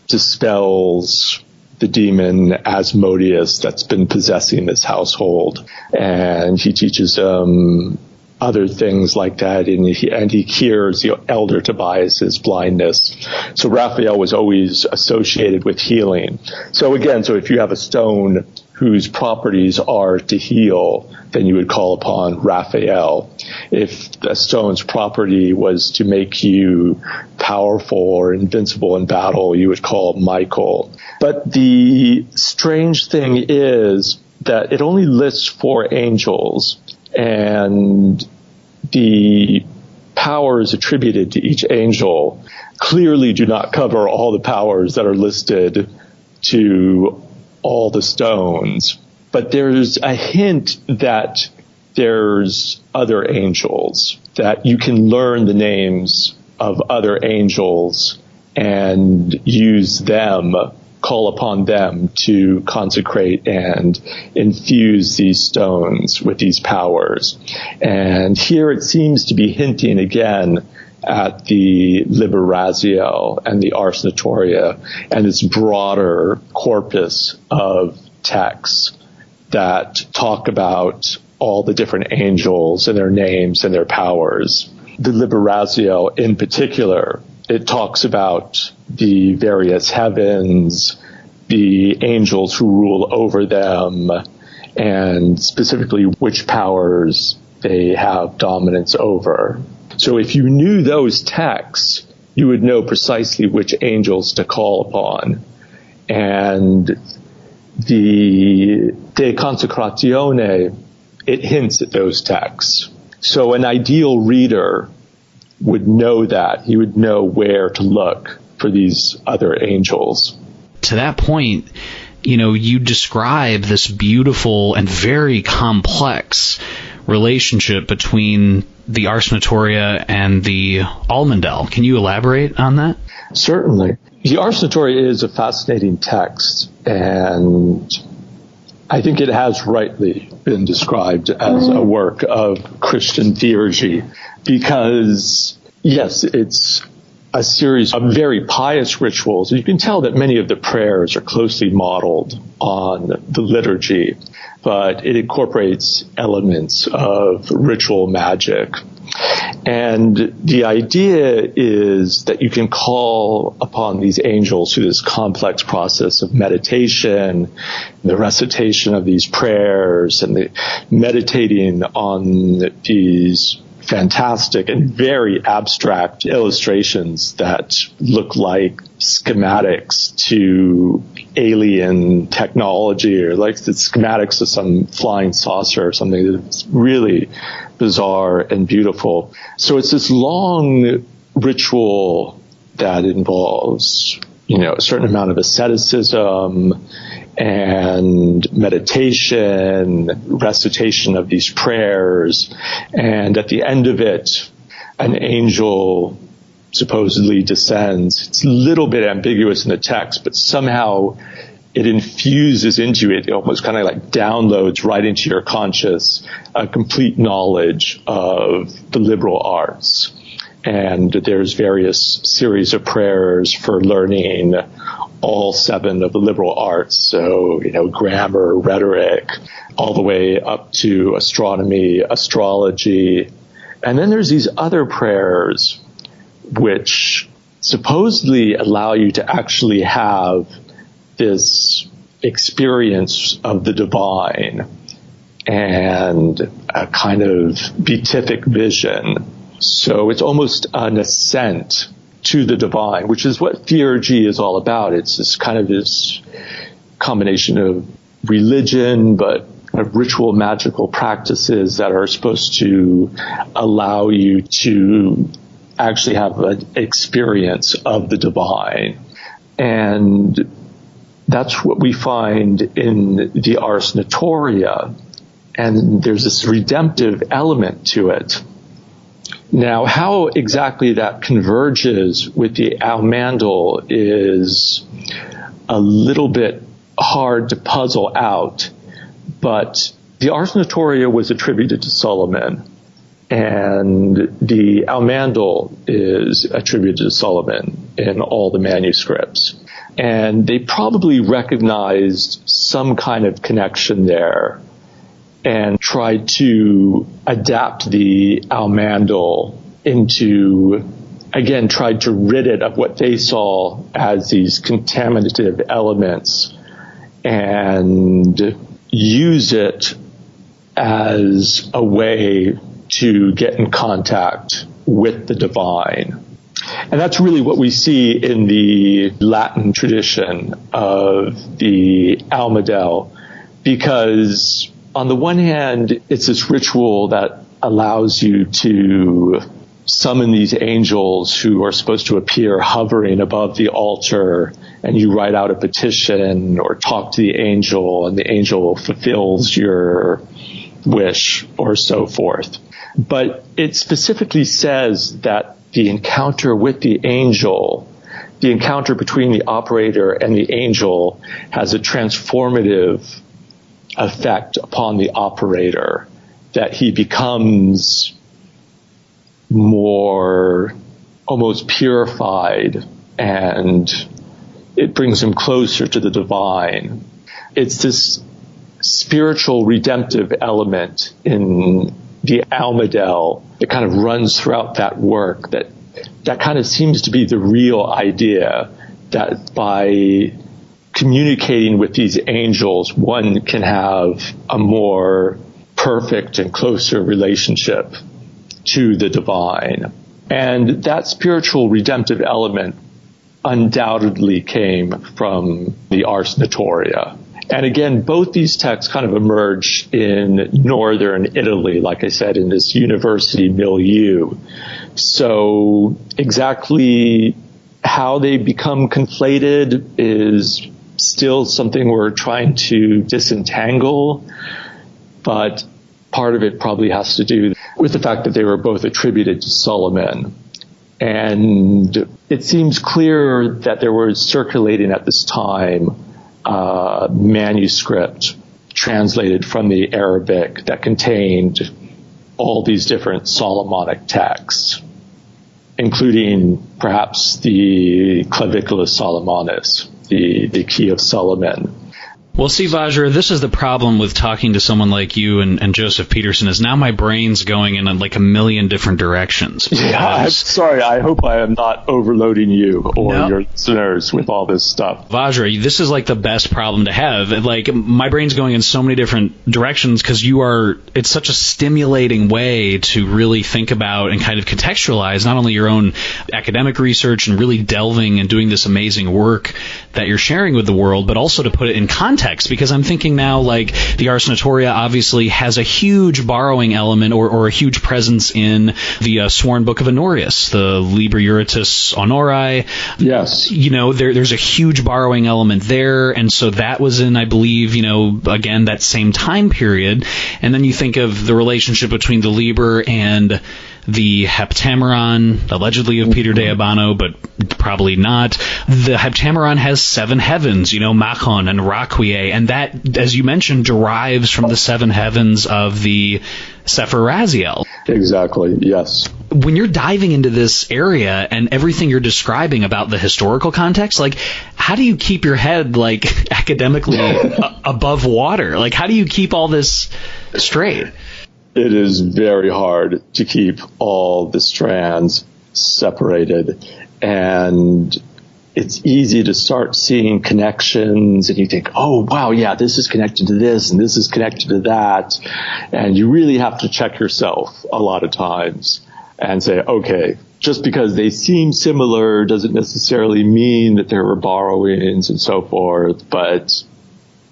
dispels the demon Asmodeus that's been possessing this household. And he teaches him other things like that, and he cures the elder Tobias's blindness. So Raphael was always associated with healing. So again, if you have a stone whose properties are to heal, then you would call upon Raphael. If a stone's property was to make you powerful or invincible in battle, you would call Michael. But the strange thing is that it only lists 4 angels, and the powers attributed to each angel clearly do not cover all the powers that are listed to all the stones. But there's a hint that there's other angels, that you can learn the names of other angels and use them, call upon them to consecrate and infuse these stones with these powers. And here it seems to be hinting again at the Liber Almandal and the Ars Notoria and this broader corpus of texts that talk about all the different angels and their names and their powers. The Liber Almandal in particular, it talks about the various heavens, the angels who rule over them, and specifically which powers they have dominance over. So if you knew those texts, you would know precisely which angels to call upon. And the De Consecratione, it hints at those texts. So an ideal reader would know that. He would know where to look for these other angels. To that point, you describe this beautiful and very complex relationship between the Ars Notoria and the Almandel. Can you elaborate on that? Certainly. The Ars Notoria is a fascinating text, and I think it has rightly been described as a work of Christian theurgy because, yes, it's a series of very pious rituals. You can tell that many of the prayers are closely modeled on the liturgy, but it incorporates elements of ritual magic. And the idea is that you can call upon these angels through this complex process of meditation, the recitation of these prayers, and the meditating on these fantastic and very abstract illustrations that look like schematics to alien technology, or like the schematics of some flying saucer or something that's really bizarre and beautiful. So it's this long ritual that involves, a certain amount of asceticism and meditation, recitation of these prayers, and at the end of it, an angel supposedly descends. It's a little bit ambiguous in the text, but somehow it infuses into it, almost kind of like downloads right into your conscious a complete knowledge of the liberal arts. And there's various series of prayers for learning all 7 of the liberal arts. So, grammar, rhetoric, all the way up to astronomy, astrology. And then there's these other prayers which supposedly allow you to actually have this experience of the divine and a kind of beatific vision. So it's almost an ascent to the divine, which is what theurgy is all about. It's this kind of this combination of religion, but of ritual magical practices that are supposed to allow you to actually have an experience of the divine. And that's what we find in the Ars Notoria. And there's this redemptive element to it. Now, how exactly that converges with the Almandal is a little bit hard to puzzle out, but the Ars Notoria was attributed to Solomon, and the Almandal is attributed to Solomon in all the manuscripts. And they probably recognized some kind of connection there. and tried to adapt the Almandal into, again, tried to rid it of what they saw as these contaminative elements and use it as a way to get in contact with the divine. And that's really what we see in the Latin tradition of the Almadel, because on the one hand, it's this ritual that allows you to summon these angels who are supposed to appear hovering above the altar, and you write out a petition or talk to the angel, and the angel fulfills your wish or so forth. But it specifically says that the encounter with the angel, the encounter between the operator and the angel, has a transformative effect upon the operator, that he becomes more almost purified, and it brings him closer to the divine. It's this spiritual redemptive element in the Almadel that kind of runs throughout that work, that kind of seems to be the real idea, that by communicating with these angels, one can have a more perfect and closer relationship to the divine. And that spiritual redemptive element undoubtedly came from the Ars Notoria. And again, both these texts kind of emerge in northern Italy, like I said, in this university milieu. So exactly how they become conflated is still something we're trying to disentangle, but part of it probably has to do with the fact that they were both attributed to Solomon. And it seems clear that there was circulating at this time a manuscript translated from the Arabic that contained all these different Solomonic texts, including perhaps the Clavicula Salomonis, the Key of Solomon. Well, see, Vajra, this is the problem with talking to someone like you and Joseph Peterson, is now my brain's going in like a million different directions. Yeah, I'm sorry. I hope I am not overloading you or your listeners with all this stuff. Vajra, this is like the best problem to have. Like, my brain's going in so many different directions because it's such a stimulating way to really think about and kind of contextualize not only your own academic research and really delving and doing this amazing work that you're sharing with the world, but also to put it in context. Because I'm thinking now, like, the Ars Notoria obviously has a huge borrowing element or a huge presence in the sworn book of Honorius, the Liber Honorii. Yes. There's a huge borrowing element there, and so that was in, I believe, again, that same time period. And then you think of the relationship between the Liber and the Heptameron, allegedly of Peter de Abano, but probably not. The Heptameron has 7 heavens, Machon and Raquie, and that, as you mentioned, derives from the 7 heavens of the Sefer Raziel. Exactly, yes. When you're diving into this area and everything you're describing about the historical context, like, how do you keep your head, like, academically above water? Like, how do you keep all this straight? It is very hard to keep all the strands separated, and it's easy to start seeing connections, and you think, oh, wow, yeah, this is connected to this, and this is connected to that, and you really have to check yourself a lot of times and say, okay, just because they seem similar doesn't necessarily mean that there were borrowings and so forth, but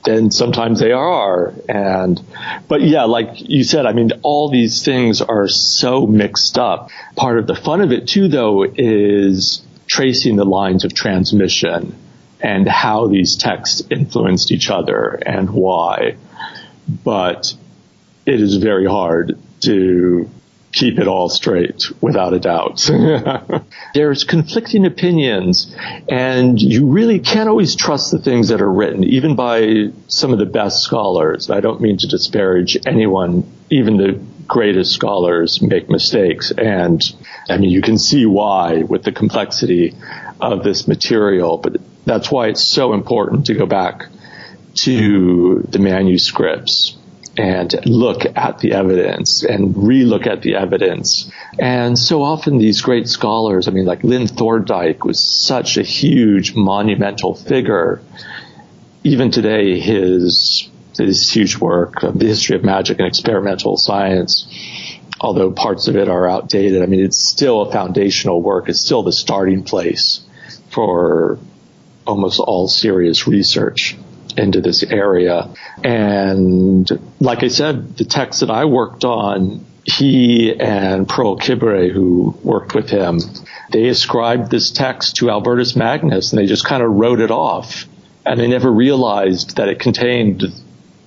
then sometimes they are. But yeah, like you said, I mean, all these things are so mixed up. Part of the fun of it too, though, is tracing the lines of transmission and how these texts influenced each other and why. But it is very hard to keep it all straight, without a doubt. There's conflicting opinions, and you really can't always trust the things that are written, even by some of the best scholars. I don't mean to disparage anyone. Even the greatest scholars make mistakes, and I mean, you can see why with the complexity of this material, but that's why it's so important to go back to the manuscripts and look at the evidence and relook at the evidence. And so often these great scholars, I mean, like Lynn Thorndike was such a huge monumental figure. Even today, his huge work, The History of Magic and Experimental Science, although parts of it are outdated, I mean, it's still a foundational work. It's still the starting place for almost all serious research into this area. And like I said, the text that I worked on, he and Pearl Kibre, who worked with him, they ascribed this text to Albertus Magnus, and they just kind of wrote it off. And they never realized that it contained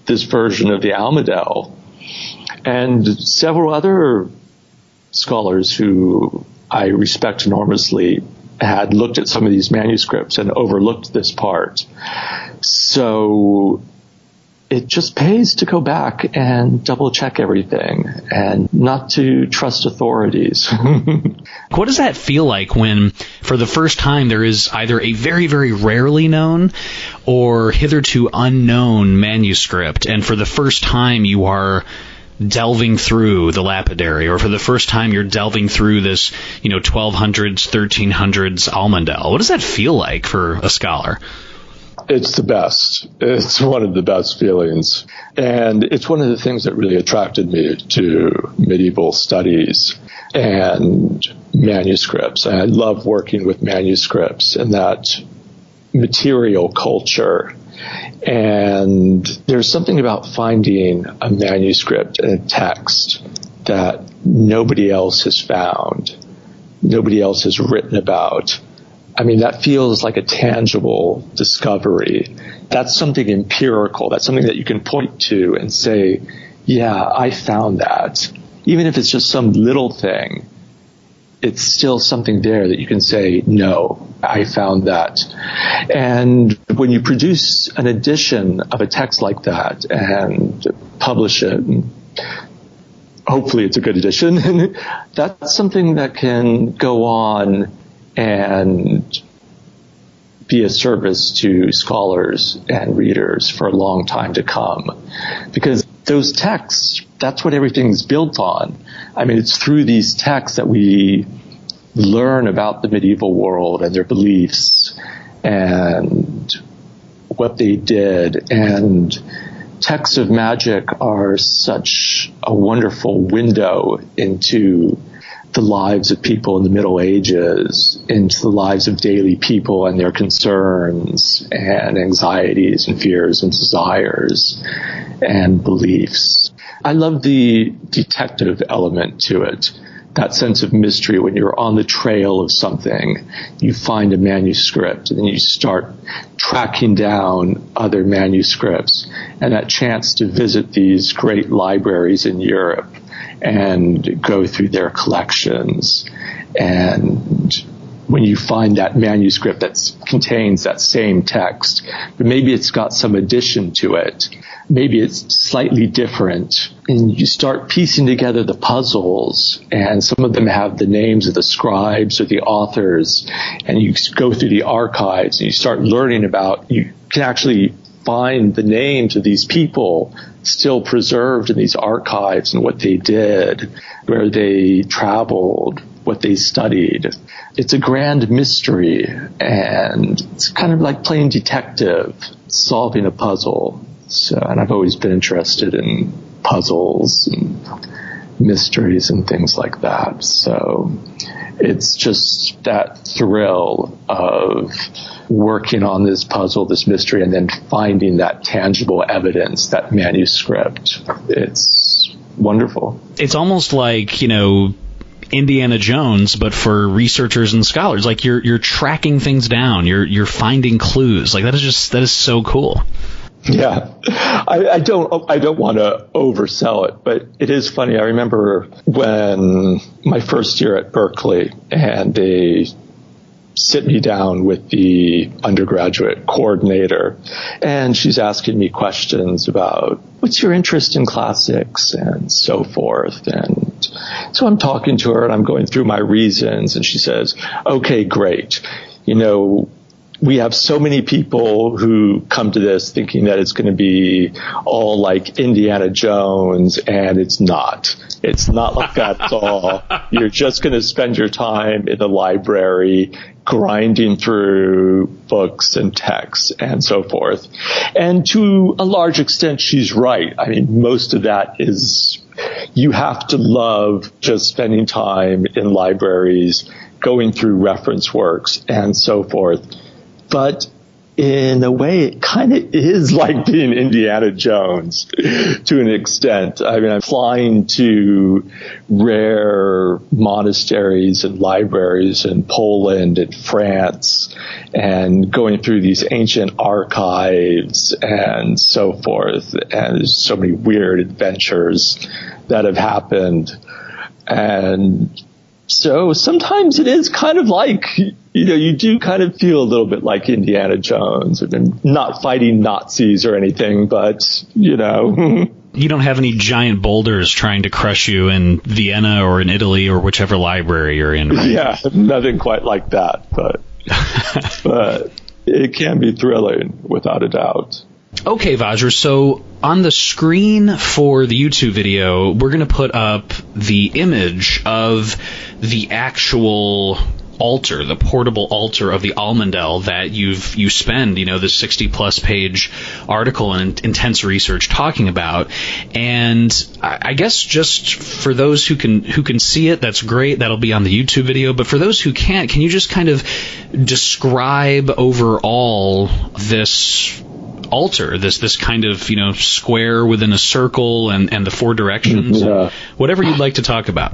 this version of the Almadel. And several other scholars who I respect enormously had looked at some of these manuscripts and overlooked this part. So it just pays to go back and double check everything and not to trust authorities. What does that feel like when, for the first time, there is either a very, very rarely known or hitherto unknown manuscript, and for the first time you are delving through the lapidary, or for the first time you're delving through this, 1200s, 1300s Almandel? What does that feel like for a scholar? It's the best. It's one of the best feelings. And it's one of the things that really attracted me to medieval studies and manuscripts. And I love working with manuscripts and that material culture. And there's something about finding a manuscript and a text that nobody else has found, nobody else has written about. I mean, that feels like a tangible discovery. That's something empirical. That's something that you can point to and say, yeah, I found that. Even if it's just some little thing, it's still something there that you can say, no, I found that. And when you produce an edition of a text like that and publish it, hopefully it's a good edition, that's something that can go on and be a service to scholars and readers for a long time to come. Because those texts, that's what everything's built on. I mean, it's through these texts that we learn about the medieval world and their beliefs and what they did. And texts of magic are such a wonderful window into the lives of people in the Middle Ages, into the lives of daily people and their concerns and anxieties and fears and desires and beliefs. I love the detective element to it, that sense of mystery when you're on the trail of something. You find a manuscript and then you start tracking down other manuscripts, and that chance to visit these great libraries in Europe and go through their collections. And when you find that manuscript that contains that same text, but maybe it's got some addition to it, maybe it's slightly different, and you start piecing together the puzzles, and some of them have the names of the scribes or the authors, and you go through the archives and you start learning about, you can actually find the names of these people still preserved in these archives and what they did, where they traveled, what they studied. It's a grand mystery, and it's kind of like playing detective, solving a puzzle. So, and I've always been interested in puzzles and mysteries and things like that. So it's just that thrill of working on this puzzle, this mystery, and then finding that tangible evidence, that manuscript. It's wonderful. It's almost like, Indiana Jones, but for researchers and scholars. Like you're tracking things down, you're finding clues. Like that is so cool. Yeah, I don't want to oversell it, but it is funny. I remember when my first year at Berkeley, and they sit me down with the undergraduate coordinator, and she's asking me questions about what's your interest in classics and so forth. And so I'm talking to her and I'm going through my reasons, and she says, okay, great. we have so many people who come to this thinking that it's going to be all like Indiana Jones, and it's not. It's not like that at all. You're just going to spend your time in the library grinding through books and texts and so forth. And to a large extent, she's right. I mean, most of that is, you have to love just spending time in libraries, going through reference works and so forth. But in a way, it kind of is like being Indiana Jones to an extent. I mean, I'm flying to rare monasteries and libraries in Poland and France and going through these ancient archives and so forth. And there's so many weird adventures that have happened. And so sometimes it is kind of like, you do kind of feel a little bit like Indiana Jones. I mean, not fighting Nazis or anything, but, You don't have any giant boulders trying to crush you in Vienna or in Italy or whichever library you're in, right? Yeah, nothing quite like that, but it can be thrilling, without a doubt. Okay, Vajra, so on the screen for the YouTube video, we're going to put up the image of the actual altar, the portable altar of the Almandel that you spend, the 60-plus page article and intense research talking about. And I guess just for those who can see it, that's great. That'll be on the YouTube video. But for those who can't, can you just kind of describe overall this altar, this kind of square within a circle and the four directions, whatever you'd like to talk about?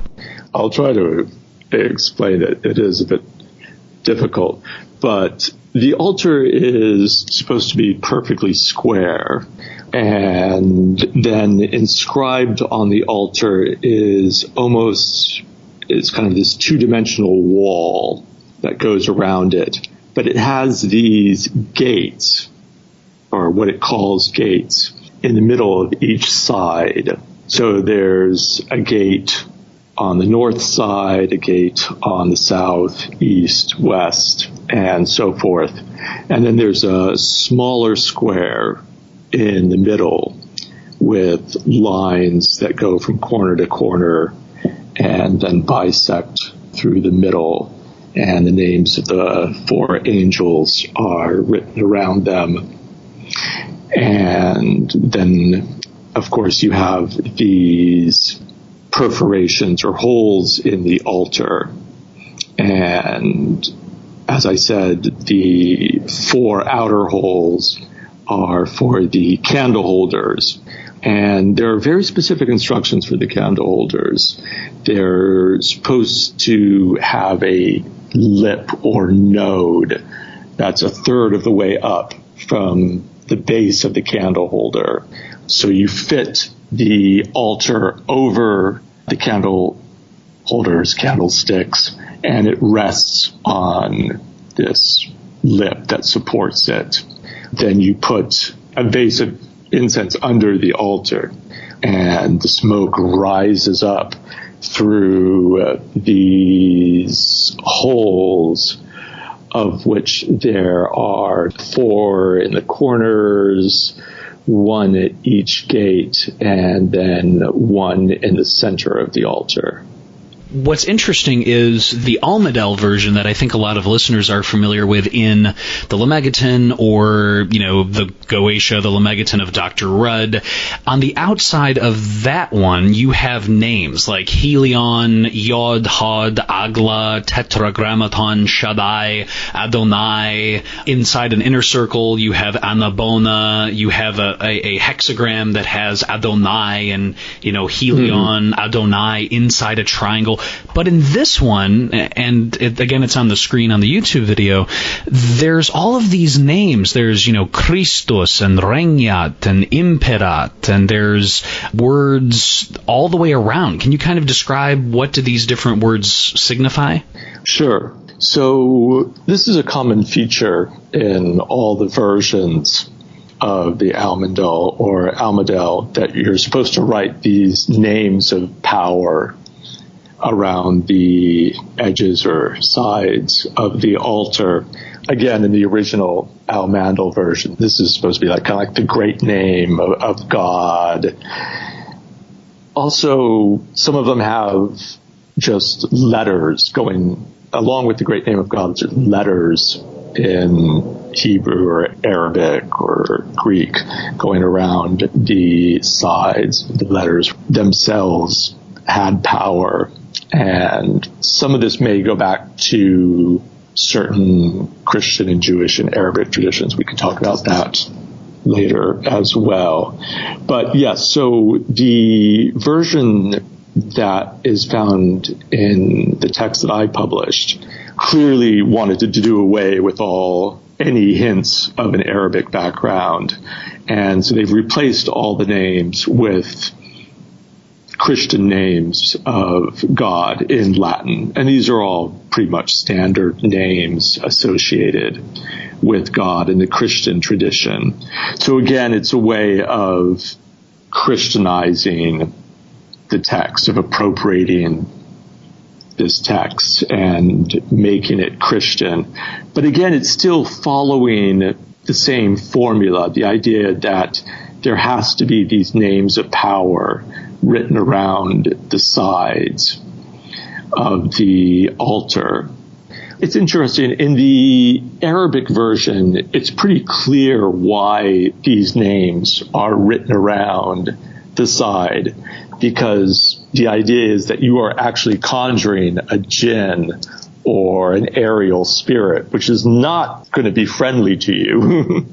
I'll try to explain it. It is a bit difficult, but the altar is supposed to be perfectly square, and then inscribed on the altar is kind of this two-dimensional wall that goes around it, but it has these gates, or what it calls gates, in the middle of each side. So there's a gate on the north side, a gate on the south, east, west, and so forth. And then there's a smaller square in the middle with lines that go from corner to corner and then bisect through the middle. And the names of the four angels are written around them. And then, of course, you have these perforations or holes in the altar. And as I said, the four outer holes are for the candle holders. And there are very specific instructions for the candle holders. They're supposed to have a lip or node that's a third of the way up from the base of the candle holder. So you fit the altar over the candle holders, candlesticks, and it rests on this lip that supports it. Then you put a vase of incense under the altar, and the smoke rises up through these holes, of which there are four in the corners, one at each gate, and then one in the center of the altar. What's interesting is the Almadal version that I think a lot of listeners are familiar with in the Lemegeton or, the Goetia, the Lemegeton of Dr. Rudd. On the outside of that one, you have names like Helion, Yod, Hod, Agla, Tetragrammaton, Shaddai, Adonai. Inside an inner circle, you have Anabona. You have a hexagram that has Adonai and, Helion, Adonai inside a triangle. But in this one, and again, it's on the screen on the YouTube video, there's all of these names. There's, Christus and Regnat and Imperat, and there's words all the way around. Can you kind of describe what do these different words signify? Sure. So this is a common feature in all the versions of the Almandal or Almadel, that you're supposed to write these names of power around the edges or sides of the altar. Again, in the original Almandal version, this is supposed to be kind of like the great name of God. Also, some of them have just letters going along with the great name of God, just letters in Hebrew or Arabic or Greek going around the sides. The letters themselves had power, and some of this may go back to certain Christian and Jewish and Arabic traditions. We can talk about that later as well. But yes, so the version that is found in the text that I published clearly wanted to do away with any hints of an Arabic background. And so they've replaced all the names with Christian names of God in Latin. And these are all pretty much standard names associated with God in the Christian tradition. So again, it's a way of Christianizing the text, of appropriating this text and making it Christian. But again, it's still following the same formula, the idea that there has to be these names of power written around the sides of the altar. It's interesting, in the Arabic version, it's pretty clear why these names are written around the side, because the idea is that you are actually conjuring a jinn or an aerial spirit, which is not going to be friendly to you.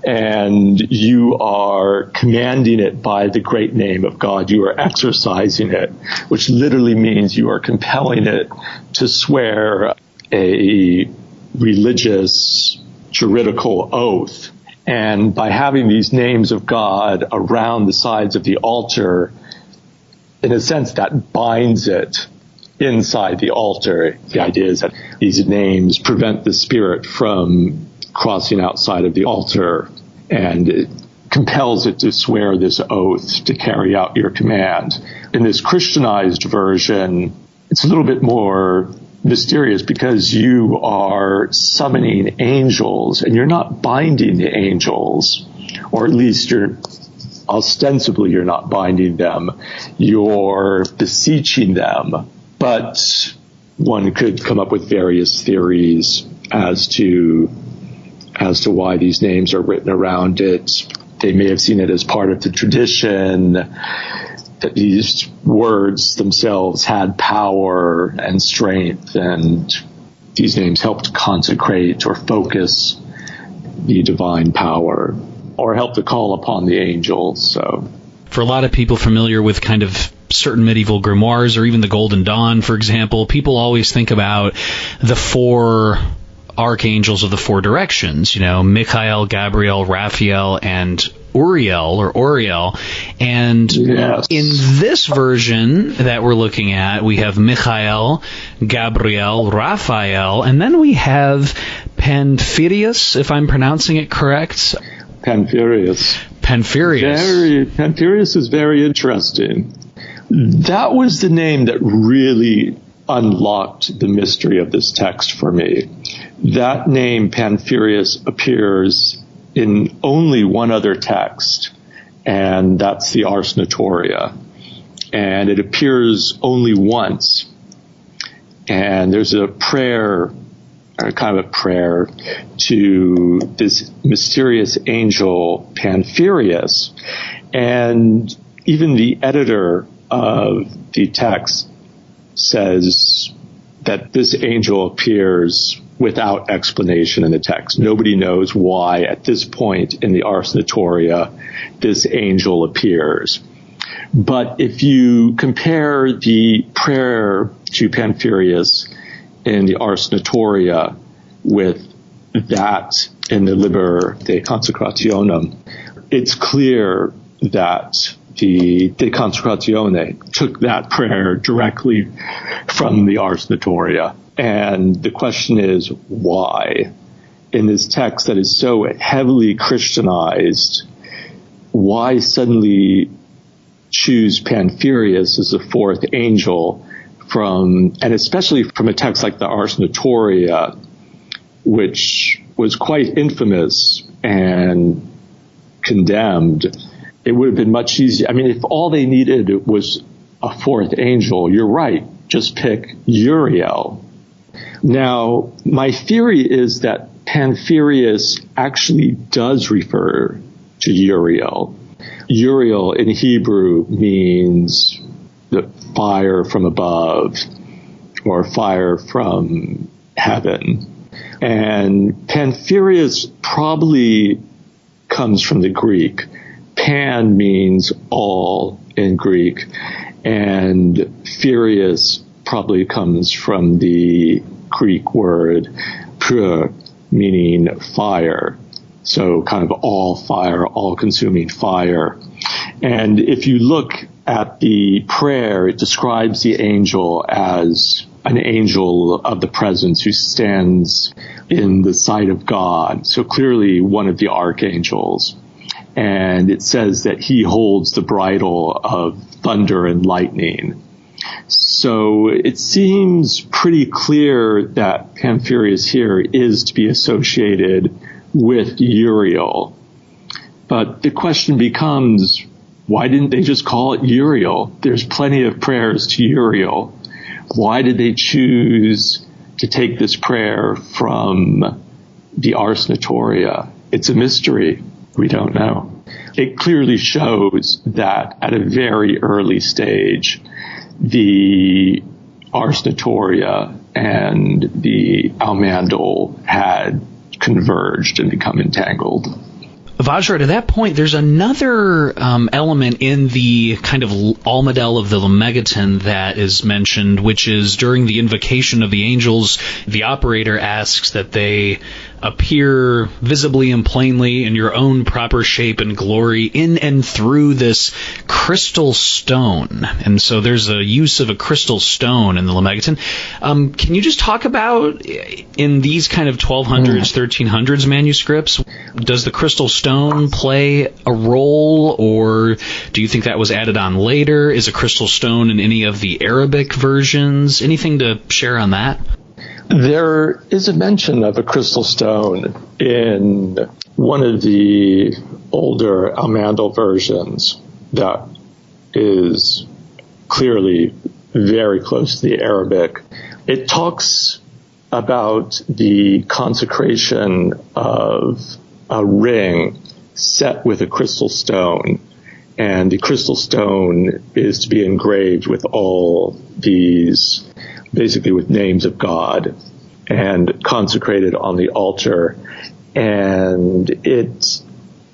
And you are commanding it by the great name of God. You are exercising it, which literally means you are compelling it to swear a religious, juridical oath. And by having these names of God around the sides of the altar, in a sense, that binds it inside the altar. The idea is that these names prevent the spirit from crossing outside of the altar, and it compels it to swear this oath to carry out your command. In this Christianized version, it's a little bit more mysterious because you are summoning angels, and you're not binding the angels, or at least ostensibly you're not binding them. You're beseeching them. But one could come up with various theories as to why these names are written around it. They may have seen it as part of the tradition, that these words themselves had power and strength, and these names helped consecrate or focus the divine power, or help to call upon the angels. So, for a lot of people familiar with kind of certain medieval grimoires, or even the Golden Dawn, for example, people always think about the four archangels of the four directions, Michael, Gabriel, Raphael, and Uriel. And yes, in this version that we're looking at, we have Michael, Gabriel, Raphael, and then we have Panphirius, if I'm pronouncing it correct. Panphirius. Panphirius is very interesting. That was the name that really unlocked the mystery of this text for me. That name, Panphirius, appears in only one other text, and that's the Ars Notoria. And it appears only once. And there's a prayer, or kind of a prayer, to this mysterious angel, Panphirius. And even the editor of the text says that this angel appears without explanation in the text. Nobody knows why at this point in the Ars Notoria this angel appears. But if you compare the prayer to Panphirius in the Ars Notoria with that in the Liber de Consecrationem, it's clear that the De Consecratione took that prayer directly from the Ars Notoria. And the question is, why? In this text that is so heavily Christianized, why suddenly choose Panphirius as the fourth angel and especially from a text like the Ars Notoria, which was quite infamous and condemned, it would have been much easier. I mean, if all they needed was a fourth angel, you're right, just pick Uriel. Now, my theory is that Panpherius actually does refer to Uriel. Uriel in Hebrew means the fire from above or fire from heaven. And Panpherius probably comes from the Greek. Pan means all in Greek, and Pherius probably comes from the Greek word pur, meaning fire. So kind of all fire, all-consuming fire. And if you look at the prayer, it describes the angel as an angel of the presence who stands in the sight of God. So clearly one of the archangels. And it says that he holds the bridle of thunder and lightning. So it seems pretty clear that Panpherius here is to be associated with Uriel. But the question becomes, why didn't they just call it Uriel? There's plenty of prayers to Uriel. Why did they choose to take this prayer from the Ars Notoria? It's a mystery. We don't know. It clearly shows that at a very early stage, the Ars Notoria and the Almandal had converged and become entangled. Vajra, to that point, there's another element in the kind of Almadal of the Lemegeton that is mentioned, which is during the invocation of the angels, the operator asks that they appear visibly and plainly in your own proper shape and glory in and through this crystal stone. And so there's a use of a crystal stone in the Lemegeton. Can you just talk about, in these kind of 1200s, 1300s manuscripts, does the crystal stone play a role, or do you think that was added on later? Is a crystal stone in any of the Arabic versions? Anything to share on that? There is a mention of a crystal stone in one of the older Almandal versions that is clearly very close to the Arabic. It talks about the consecration of a ring set with a crystal stone, and the crystal stone is to be engraved with all these, basically with names of God, and consecrated on the altar. And it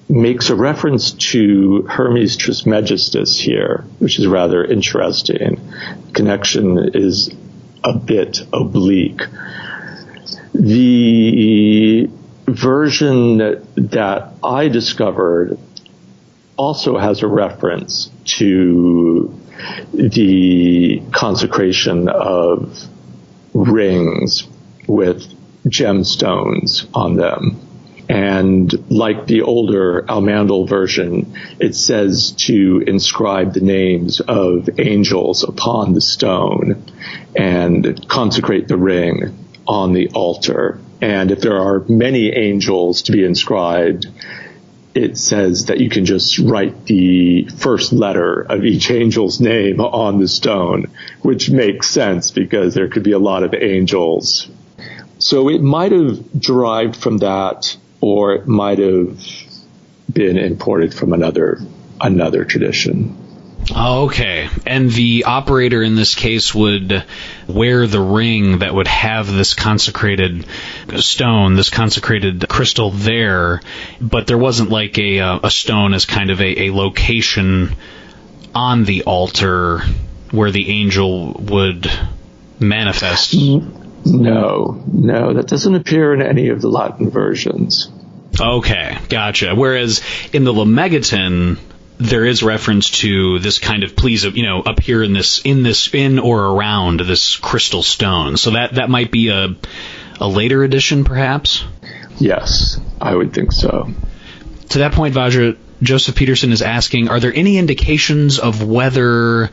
makes a reference to Hermes Trismegistus here, which is rather interesting. The connection is a bit oblique. The version that I discovered also has a reference to the consecration of rings with gemstones on them. And like the older Almandal version, it says to inscribe the names of angels upon the stone and consecrate the ring on the altar. And if there are many angels to be inscribed, it says that you can just write the first letter of each angel's name on the stone, which makes sense because there could be a lot of angels. So it might have derived from that, or it might have been imported from another tradition. Okay. And the operator in this case would wear the ring that would have this consecrated stone, this consecrated crystal there, but there wasn't like a stone as kind of a location on the altar where the angel would manifest. No, that doesn't appear in any of the Latin versions. Okay, gotcha. Whereas in the Lemegeton, there is reference to this kind of please, appear in or around this crystal stone. So that might be a later edition, perhaps? Yes, I would think so. To that point, Vajra, Joseph Peterson is asking, are there any indications of whether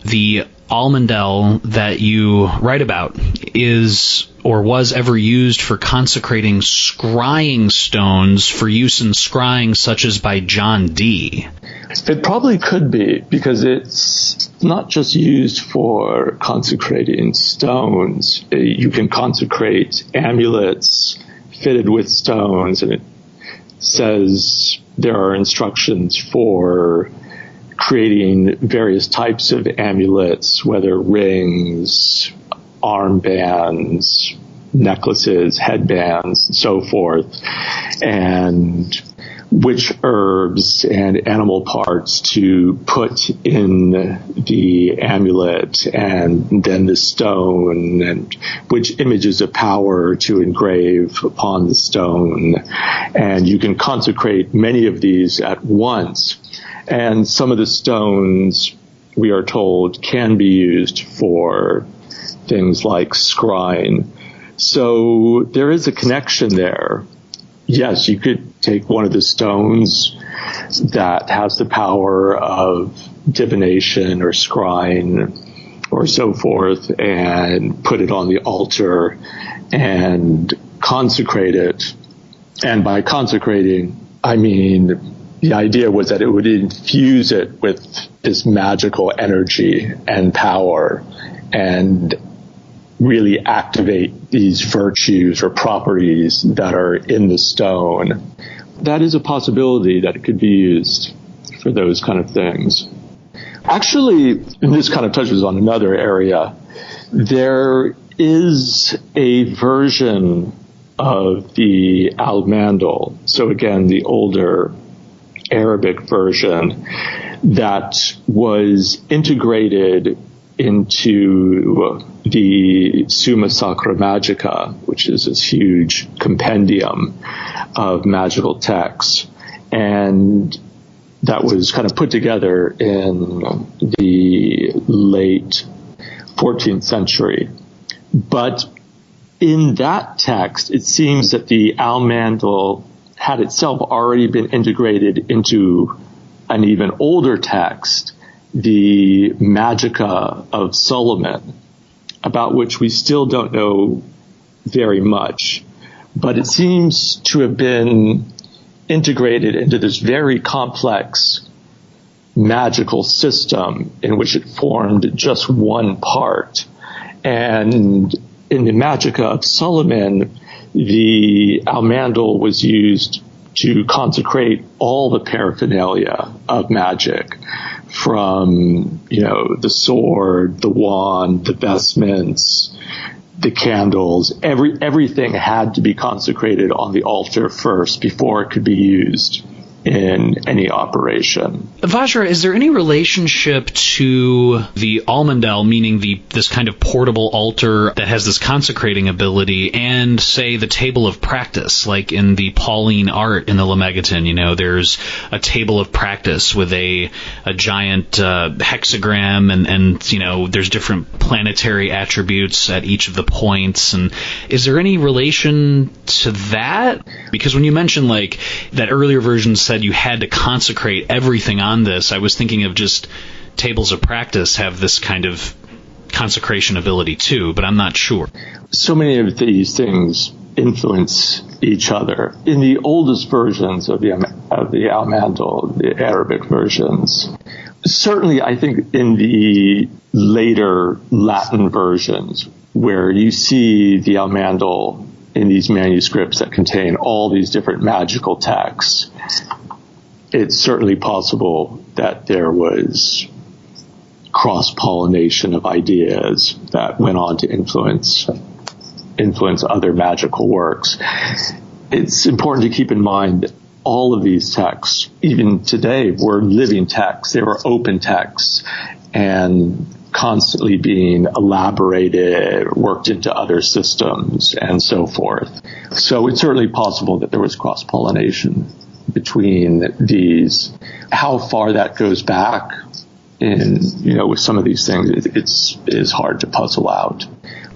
the Almandel that you write about is or was ever used for consecrating scrying stones for use in scrying, such as by John Dee. It probably could be, because it's not just used for consecrating stones. You can consecrate amulets fitted with stones, and it says there are instructions for creating various types of amulets, whether rings, armbands, necklaces, headbands, and so forth, and which herbs and animal parts to put in the amulet, and then the stone, and which images of power to engrave upon the stone. And you can consecrate many of these at once. And some of the stones, we are told, can be used for things like scrying. So there is a connection there. Yes, you could take one of the stones that has the power of divination or scrying or so forth and put it on the altar and consecrate it. And by consecrating, I mean, the idea was that it would infuse it with this magical energy and power and really activate these virtues or properties that are in the stone. That is a possibility that it could be used for those kind of things. Actually, and this kind of touches on another area, there is a version of the Almandal, so again, the older Arabic version, that was integrated into the Summa Sacra Magica, which is this huge compendium of magical texts. And that was kind of put together in the late 14th century. But in that text, it seems that the Almandal had itself already been integrated into an even older text, the Magica of Solomon, about which we still don't know very much. But it seems to have been integrated into this very complex magical system in which it formed just one part. And in the Magica of Solomon, the Almandal was used to consecrate all the paraphernalia of magic, from, the sword, the wand, the vestments, the candles. Everything had to be consecrated on the altar first before it could be used in any operation. Vajra, is there any relationship to the Almandel, meaning this kind of portable altar that has this consecrating ability, and, say, the table of practice, like in the Pauline art in the Lemegeton? There's a table of practice with a giant hexagram, and there's different planetary attributes at each of the points. And is there any relation to that? Because when you mentioned, like, that earlier version said you had to consecrate everything on this, I was thinking of just tables of practice have this kind of consecration ability too, but I'm not sure. So many of these things influence each other. In the oldest versions of the Almandal, the Arabic versions, certainly I think in the later Latin versions, where you see the Almandal in these manuscripts that contain all these different magical texts, it's certainly possible that there was cross-pollination of ideas that went on to influence other magical works. It's important to keep in mind that all of these texts, even today, were living texts. They were open texts and constantly being elaborated, worked into other systems, and so forth. So it's certainly possible that there was cross-pollination between these. How far that goes back in, with some of these things, it's hard to puzzle out.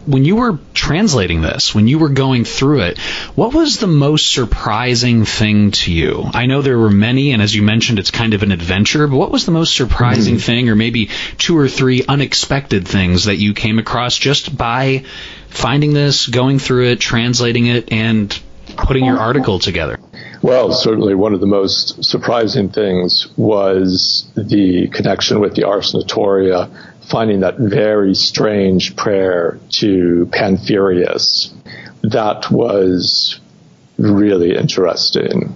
when you were translating this, when you were going through it, what was the most surprising thing to you? I know there were many, and as you mentioned, it's kind of an adventure, but what was the most surprising thing, or maybe 2 or 3 unexpected things that you came across just by finding this, going through it, translating it, and putting your article together? Well, certainly one of the most surprising things was the connection with the Ars Notoria, finding that very strange prayer to Pantherius. That was really interesting,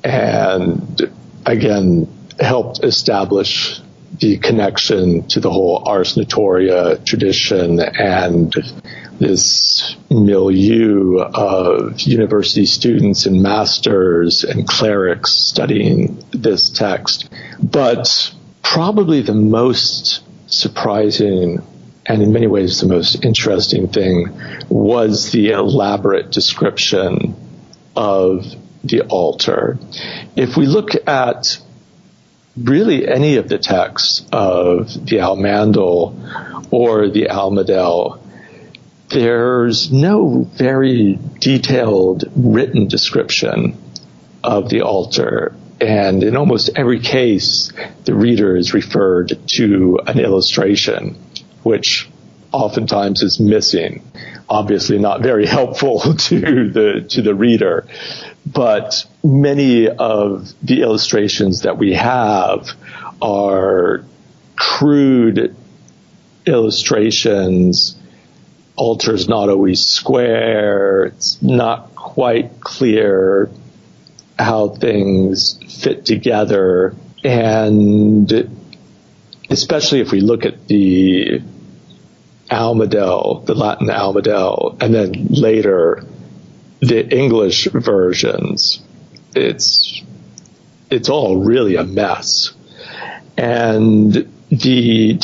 and again helped establish the connection to the whole Ars Notoria tradition and this milieu of university students and masters and clerics studying this text. But probably the most surprising and in many ways the most interesting thing was the elaborate description of the altar. If we look at really any of the texts of the Almandal or the Almadel, there's no very detailed written description of the altar. And in almost every case, the reader is referred to an illustration, which oftentimes is missing. Obviously not very helpful to the reader. But many of the illustrations that we have are crude illustrations. Altar's not always square. It's not quite clear how things fit together. And especially if we look at the Almadel, the Latin Almadel, and then later the English versions, it's all really a mess. And the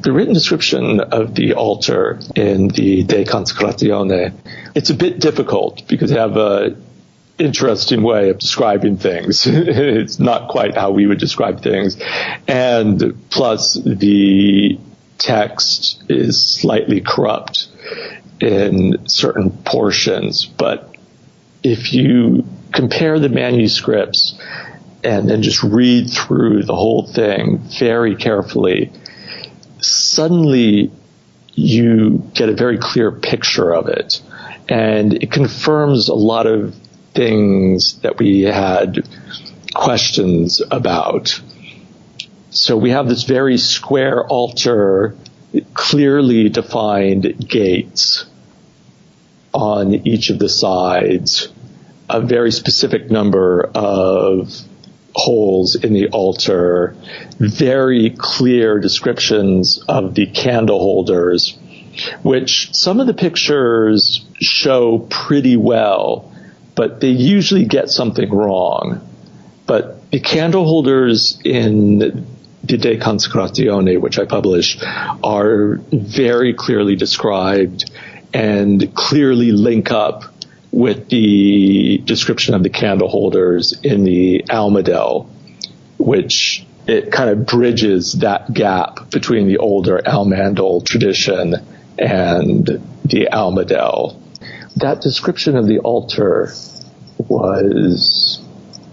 written description of the altar in the De Consecratione, it's a bit difficult because they have a interesting way of describing things. It's not quite how we would describe things. And plus the text is slightly corrupt in certain portions. But if you compare the manuscripts and then just read through the whole thing very carefully, suddenly you get a very clear picture of it. And it confirms a lot of things that we had questions about. So we have this very square altar, clearly defined gates on each of the sides, a very specific number of holes in the altar, very clear descriptions of the candle holders, which some of the pictures show pretty well, but they usually get something wrong. But the candle holders in the De Consecratione, which I publish, are very clearly described and clearly link up with the description of the candle holders in the Almadel, which it kind of bridges that gap between the older Almandal tradition and the Almadel. That description of the altar was,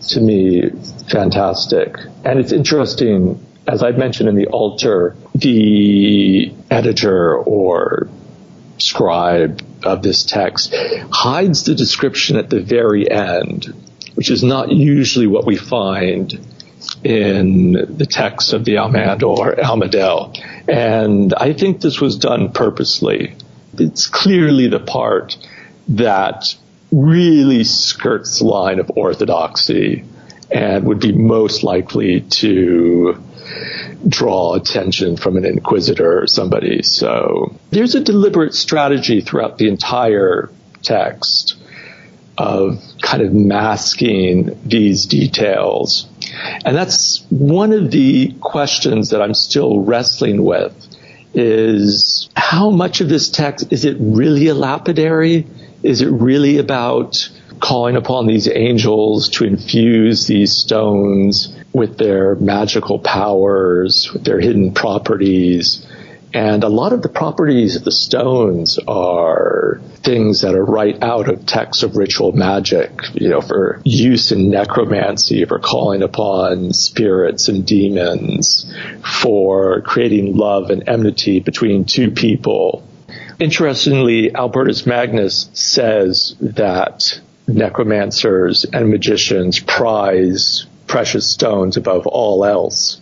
to me, fantastic. And it's interesting, as I mentioned in the altar, the editor or scribe of this text hides the description at the very end, which is not usually what we find in the text of the Almandal or Almadel. And I think this was done purposely. It's clearly the part that really skirts the line of orthodoxy and would be most likely to draw attention from an inquisitor or somebody. So there's a deliberate strategy throughout the entire text of kind of masking these details. And that's one of the questions that I'm still wrestling with, is how much of this text, is it really a lapidary? Is it really about calling upon these angels to infuse these stones with their magical powers, with their hidden properties, And a lot of the properties of the stones are things that are right out of texts of ritual magic, for use in necromancy, for calling upon spirits and demons, for creating love and enmity between two people. Interestingly, Albertus Magnus says that necromancers and magicians prize precious stones above all else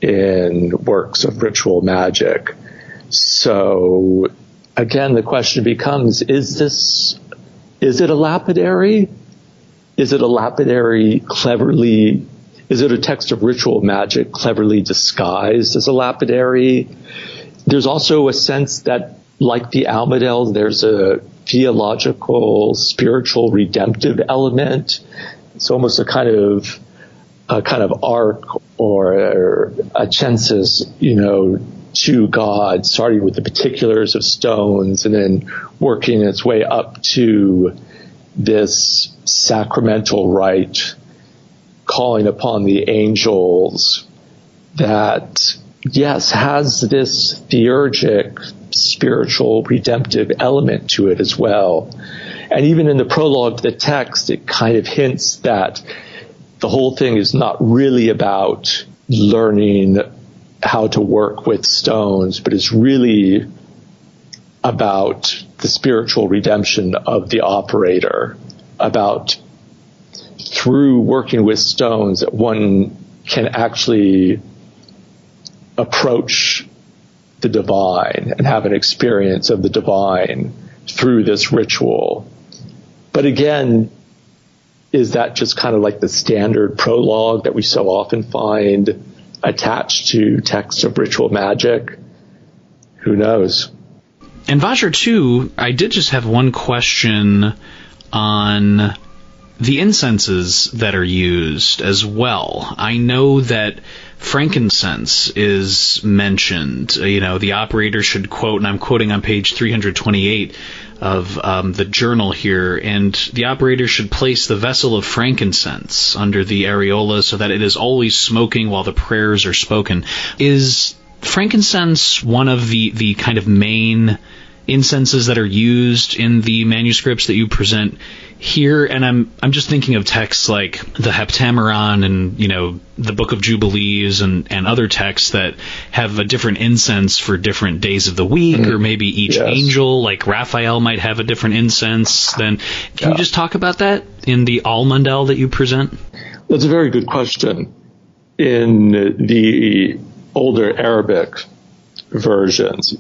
in works of ritual magic. So, again, the question becomes, is it a lapidary? Is it a lapidary cleverly, is it a text of ritual magic cleverly disguised as a lapidary? There's also a sense that, like the Almadel, there's a theological, spiritual, redemptive element. It's almost a kind of arc or a census, to God, starting with the particulars of stones and then working its way up to this sacramental rite, calling upon the angels, that, yes, has this theurgic, spiritual, redemptive element to it as well. And even in the prologue to the text, it kind of hints that the whole thing is not really about learning how to work with stones, but it's really about the spiritual redemption of the operator, about through working with stones that one can actually approach the divine and have an experience of the divine through this ritual. But again, is that just kind of like the standard prologue that we so often find attached to texts of ritual magic? Who knows? And Vajra, too, I did just have one question on the incenses that are used as well. I know that frankincense is mentioned. The operator should quote, and I'm quoting on page 328 of the journal here, and the operator should place the vessel of frankincense under the areola so that it is always smoking while the prayers are spoken. Is frankincense one of the kind of main incenses that are used in the manuscripts that you present here? And I'm just thinking of texts like the Heptameron and the Book of Jubilees and other texts that have a different incense for different days of the week, or maybe each angel, like Raphael, might have a different incense. Then can you just talk about that in the Almandel that you present? That's a very good question. In the older Arabic versions,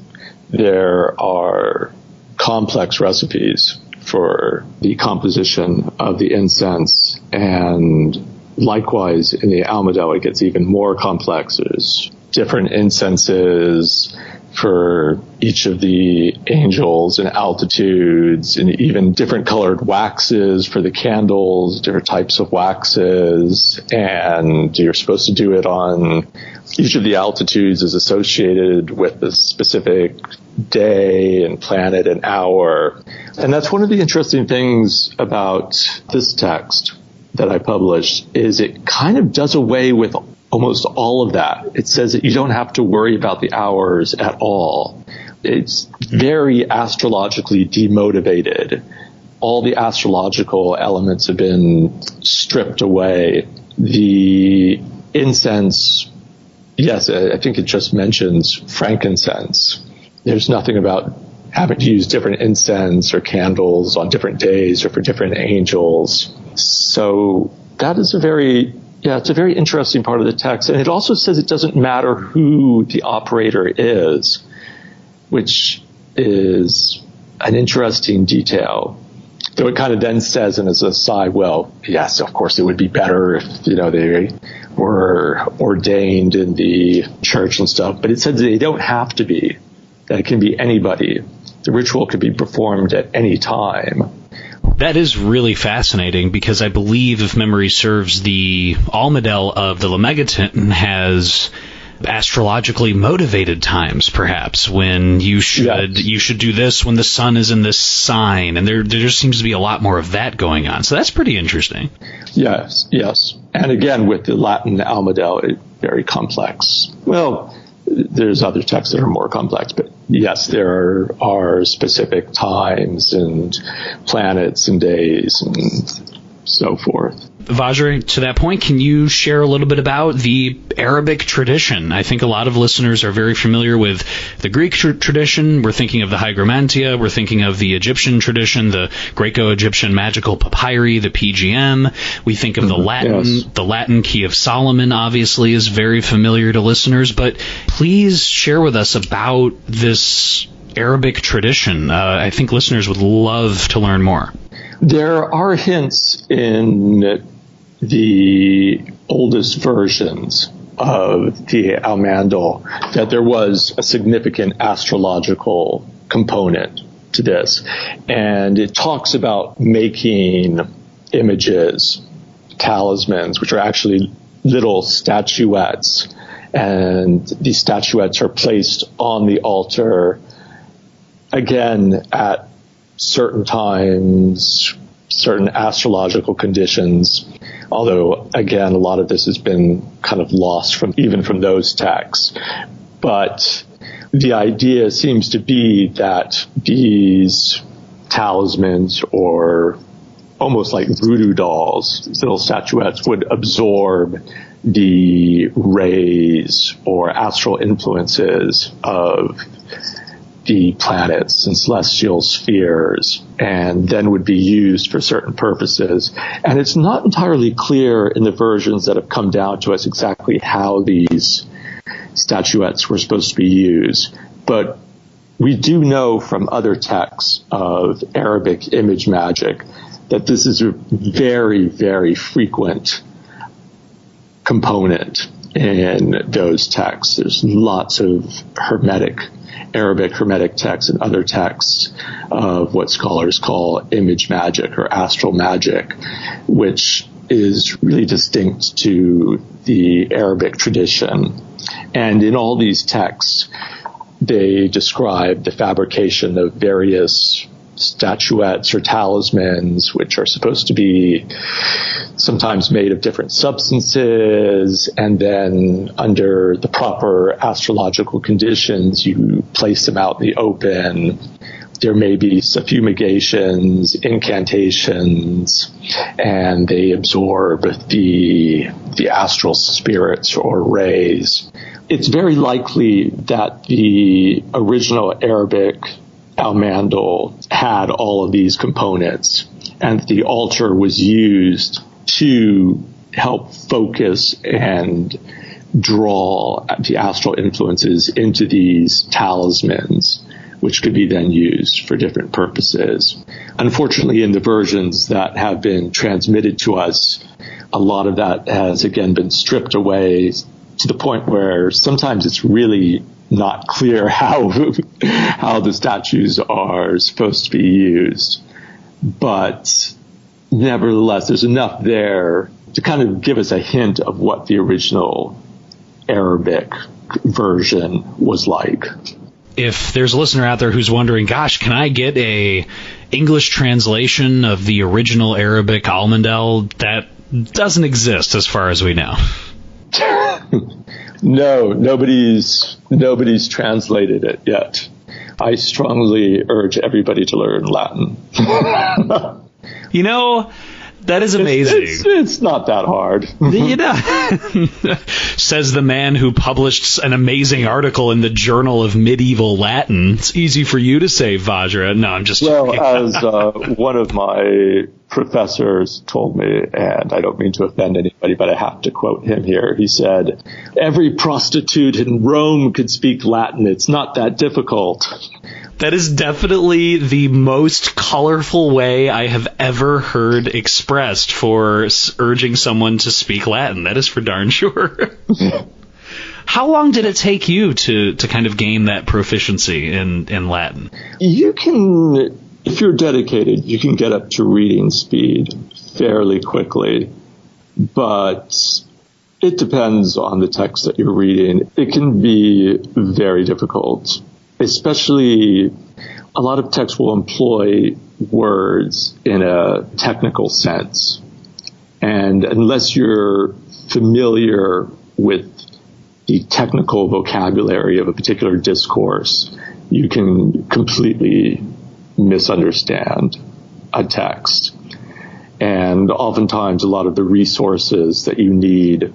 there are complex recipes for the composition of the incense, and likewise in the Almadal it gets even more complex. There's different incenses for each of the angels and altitudes, and even different colored waxes for the candles, different types of waxes, and you're supposed to do it on each of the altitudes is associated with a specific day and planet and hour. And that's one of the interesting things about this text that I published, is it kind of does away with almost all of that. It says that you don't have to worry about the hours at all. It's very astrologically demotivated. All the astrological elements have been stripped away. The incense, yes, I think it just mentions frankincense. There's nothing about having to use different incense or candles on different days or for different angels. So that is it's a very interesting part of the text. And it also says it doesn't matter who the operator is, which is an interesting detail. Though it kind of then says, and as an aside, well, yes, of course it would be better if, they were ordained in the church and stuff. But it says they don't have to be, that it can be anybody. The ritual could be performed at any time. That is really fascinating, because I believe, if memory serves, the Almadel of the Lemegeton has astrologically motivated times, perhaps, when you should do this when the sun is in this sign, and there just seems to be a lot more of that going on. So that's pretty interesting. Yes. And again, with the Latin Almadel, it's very complex. Well, there's other texts that are more complex, but yes, there are specific times and planets and days and so forth. Vajra, to that point, can you share a little bit about the Arabic tradition? I think a lot of listeners are very familiar with the Greek tradition. We're thinking of the Hygromantia. We're thinking of the Egyptian tradition, the Greco-Egyptian magical papyri, the PGM. We think of the Latin. Yes. The Latin Key of Solomon, obviously, is very familiar to listeners. But please share with us about this Arabic tradition. I think listeners would love to learn more. There are hints in the oldest versions of the Almandal that there was a significant astrological component to this. And it talks about making images, talismans, which are actually little statuettes. And these statuettes are placed on the altar, again, at certain times, certain astrological conditions, although, again, a lot of this has been kind of lost from those texts. But the idea seems to be that these talismans, or almost like voodoo dolls, little statuettes, would absorb the rays or astral influences of the planets and celestial spheres, and then would be used for certain purposes. And it's not entirely clear in the versions that have come down to us exactly how these statuettes were supposed to be used. But we do know from other texts of Arabic image magic that this is a very, very frequent component in those texts. There's lots of Arabic Hermetic texts and other texts of what scholars call image magic or astral magic, which is really distinct to the Arabic tradition. And in all these texts, they describe the fabrication of various statuettes or talismans, which are supposed to be sometimes made of different substances, and then under the proper astrological conditions, you place them out in the open. There may be suffumigations, incantations, and they absorb the astral spirits or rays. It's very likely that the original Arabic Almandal had all of these components, and the altar was used to help focus and draw the astral influences into these talismans, which could be then used for different purposes. Unfortunately, in the versions that have been transmitted to us, a lot of that has again been stripped away to the point where sometimes it's really not clear how the statues are supposed to be used. But nevertheless, there's enough there to kind of give us a hint of what the original Arabic version was like. If there's a listener out there who's wondering, gosh, can I get a English translation of the original Arabic Almandel? That doesn't exist as far as we know. No, nobody's translated it yet. I strongly urge everybody to learn Latin. You know, that is amazing. It's not that hard. You know, says the man who published an amazing article in the Journal of Medieval Latin. It's easy for you to say, Vajra. No, I'm just joking. Well, as one of my professors told me, and I don't mean to offend anybody, but I have to quote him here. He said, "Every prostitute in Rome could speak Latin. It's not that difficult." That is definitely the most colorful way I have ever heard expressed for urging someone to speak Latin. That is for darn sure. How long did it take you to kind of gain that proficiency in Latin? You can, if you're dedicated, you can get up to reading speed fairly quickly, but it depends on the text that you're reading. It can be very difficult. Especially, a lot of texts will employ words in a technical sense. And unless you're familiar with the technical vocabulary of a particular discourse, you can completely misunderstand a text. And oftentimes a lot of the resources that you need,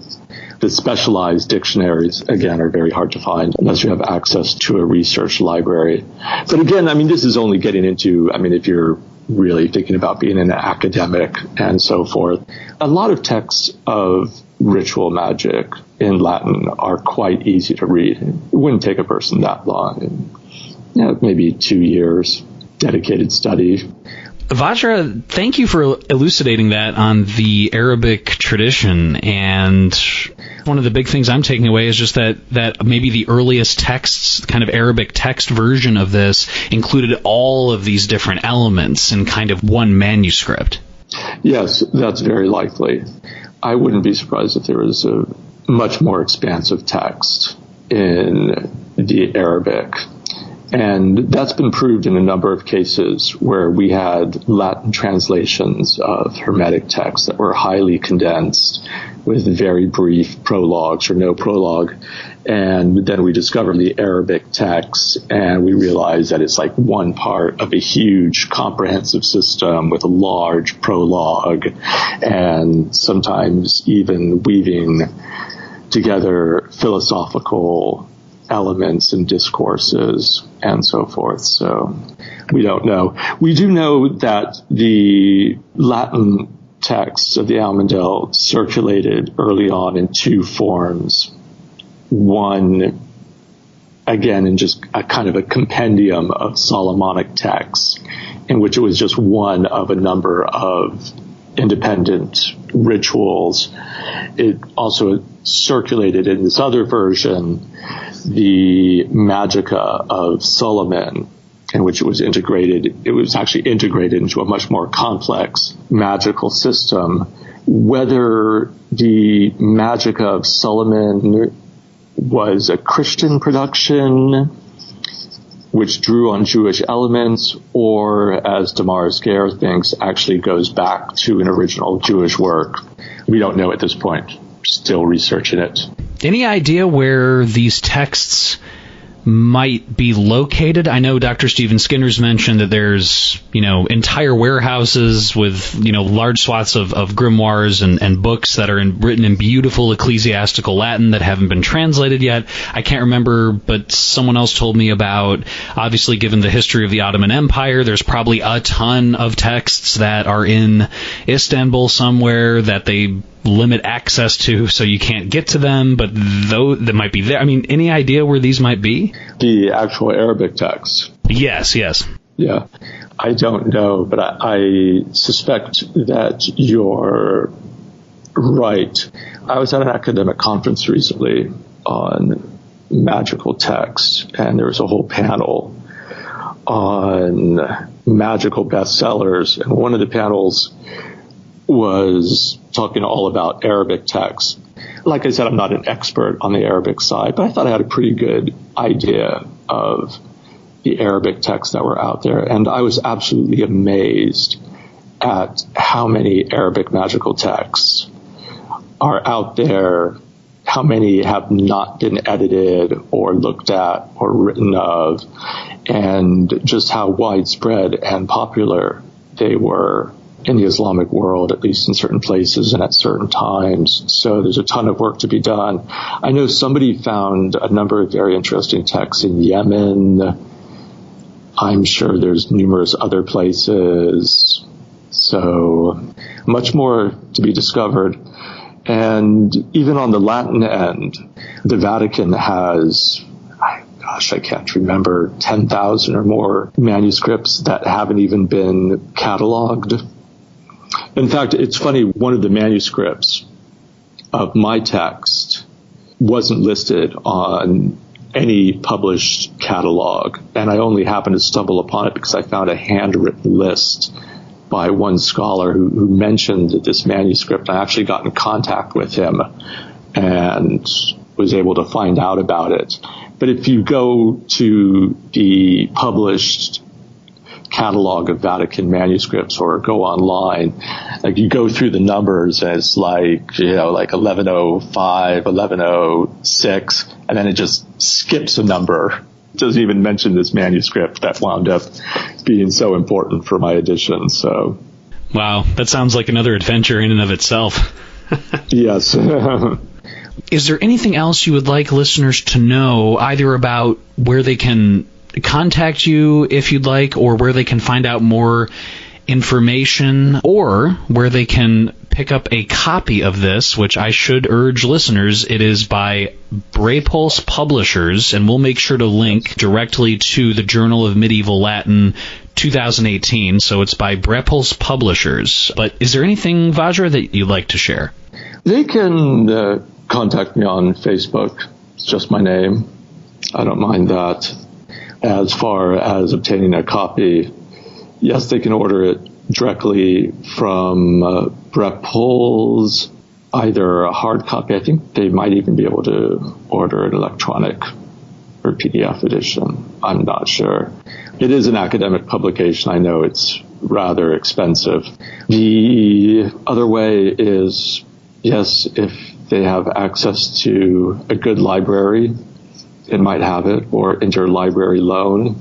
the specialized dictionaries, again, are very hard to find unless you have access to a research library. But again, this is only getting into, if you're really thinking about being an academic and so forth. A lot of texts of ritual magic in Latin are quite easy to read. It wouldn't take a person that long. Maybe 2 years dedicated study. Vajra, thank you for elucidating that on the Arabic tradition. And one of the big things I'm taking away is just that maybe the earliest texts, kind of Arabic text version of this, included all of these different elements in kind of one manuscript. Yes, that's very likely. I wouldn't be surprised if there was a much more expansive text in the Arabic. And that's been proved in a number of cases where we had Latin translations of Hermetic texts that were highly condensed with very brief prologues or no prologue. And then we discovered the Arabic text and we realized that it's like one part of a huge comprehensive system with a large prologue and sometimes even weaving together philosophical elements and discourses and so forth. So we don't know. We do know that the Latin texts of the Almandel circulated early on in two forms. One, again, in just a kind of a compendium of Solomonic texts, in which it was just one of a number of independent rituals. It also circulated in this other version, the Magica of Solomon, in which it was integrated. It was actually integrated into a much more complex magical system. Whether the Magica of Solomon was a Christian production, which drew on Jewish elements, or, as Damaris Gare thinks, actually goes back to an original Jewish work, we don't know at this point. Still researching it. Any idea where these texts might be located? I know Dr. Stephen Skinner's mentioned that there's, entire warehouses with, large swaths of grimoires and books that are written in beautiful ecclesiastical Latin that haven't been translated yet. I can't remember, but someone else told me about, obviously, given the history of the Ottoman Empire, there's probably a ton of texts that are in Istanbul somewhere that they limit access to, so you can't get to them, but though that might be there. Any idea where these might be? The actual Arabic text. Yes. Yeah. I don't know, but I suspect that you're right. I was at an academic conference recently on magical texts, and there was a whole panel on magical bestsellers, and one of the panels was talking all about Arabic texts. Like I said, I'm not an expert on the Arabic side, but I thought I had a pretty good idea of the Arabic texts that were out there. And I was absolutely amazed at how many Arabic magical texts are out there, how many have not been edited or looked at or written of, and just how widespread and popular they were in the Islamic world, at least in certain places and at certain times. So there's a ton of work to be done. I know somebody found a number of very interesting texts in Yemen. I'm sure there's numerous other places. So much more to be discovered. And even on the Latin end, the Vatican has, I can't remember, 10,000 or more manuscripts that haven't even been cataloged. In fact, it's funny, one of the manuscripts of my text wasn't listed on any published catalog, and I only happened to stumble upon it because I found a handwritten list by one scholar who mentioned this manuscript. I actually got in contact with him and was able to find out about it. But if you go to the published catalog of Vatican manuscripts or go online, like you go through the numbers and it's like 1105, 1106, and then it just skips a number. It doesn't even mention this manuscript that wound up being so important for my edition. So, wow, that sounds like another adventure in and of itself. Yes. Is there anything else you would like listeners to know, either about where they can contact you if you'd like, or where they can find out more information, or where they can pick up a copy of this, which I should urge listeners, it is by Brepulse Publishers, and we'll make sure to link directly to the Journal of Medieval Latin 2018, so it's by Brepulse Publishers. But is there anything, Vajra, that you'd like to share? They can contact me on Facebook. It's just my name. I don't mind that. As far as obtaining a copy, yes, they can order it directly from Brepulse, either a hard copy. I think they might even be able to order an electronic or PDF edition. I'm not sure. It is an academic publication. I know it's rather expensive. The other way is, yes, if they have access to a good library, it might have it, or interlibrary loan.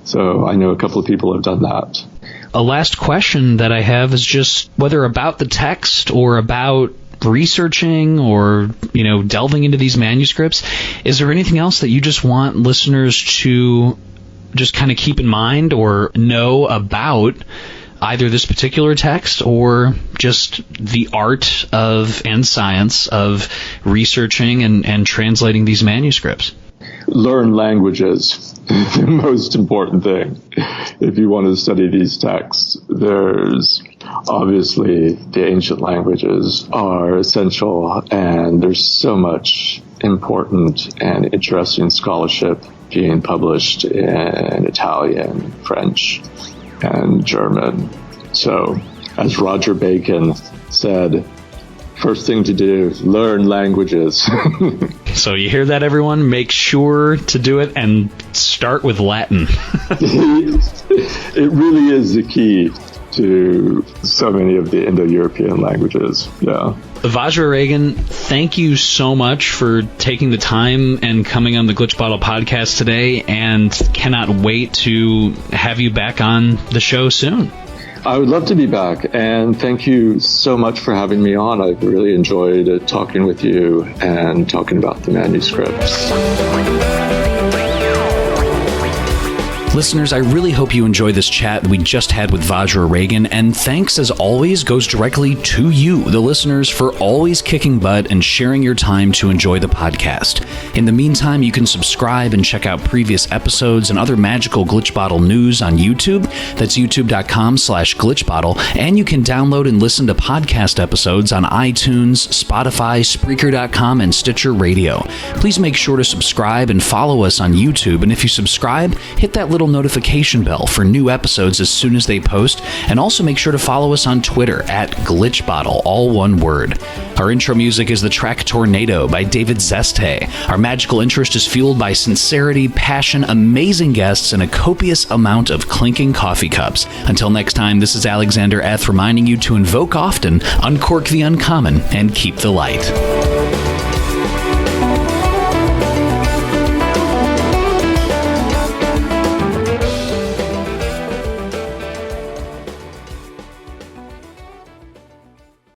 So I know a couple of people have done that. A last question that I have is just whether about the text or about researching or, delving into these manuscripts, is there anything else that you just want listeners to just kind of keep in mind or know about either this particular text or just the art of and science of researching and translating these manuscripts? Learn languages, the most important thing. If you want to study these texts, there's obviously the ancient languages are essential, and there's so much important and interesting scholarship being published in Italian, French, and German. So, as Roger Bacon said, first thing to do, learn languages. So you hear that, everyone? Make sure to do it and start with Latin. It really is the key to so many of the Indo-European languages. Yeah. Vajra Regan, thank you so much for taking the time and coming on the Glitch Bottle podcast today, and cannot wait to have you back on the show soon. I would love to be back, and thank you so much for having me on. I've really enjoyed talking with you and talking about the manuscripts. Listeners, I really hope you enjoyed this chat that we just had with Vajra Regan, and thanks as always goes directly to you, the listeners, for always kicking butt and sharing your time to enjoy the podcast. In the meantime, you can subscribe and check out previous episodes and other magical Glitch Bottle news on YouTube. That's youtube.com/glitchbottle, and you can download and listen to podcast episodes on iTunes, Spotify, Spreaker.com, and Stitcher Radio. Please make sure to subscribe and follow us on YouTube, and if you subscribe, hit that little notification bell for new episodes as soon as they post, and also make sure to follow us on Twitter at GlitchBottle, all one word. Our intro music is the track Tornado by David Zeste. Our magical interest is fueled by sincerity, passion, amazing guests, and a copious amount of clinking coffee cups. Until next time, this is Alexander Eth reminding you to invoke often, uncork the uncommon, and keep the light.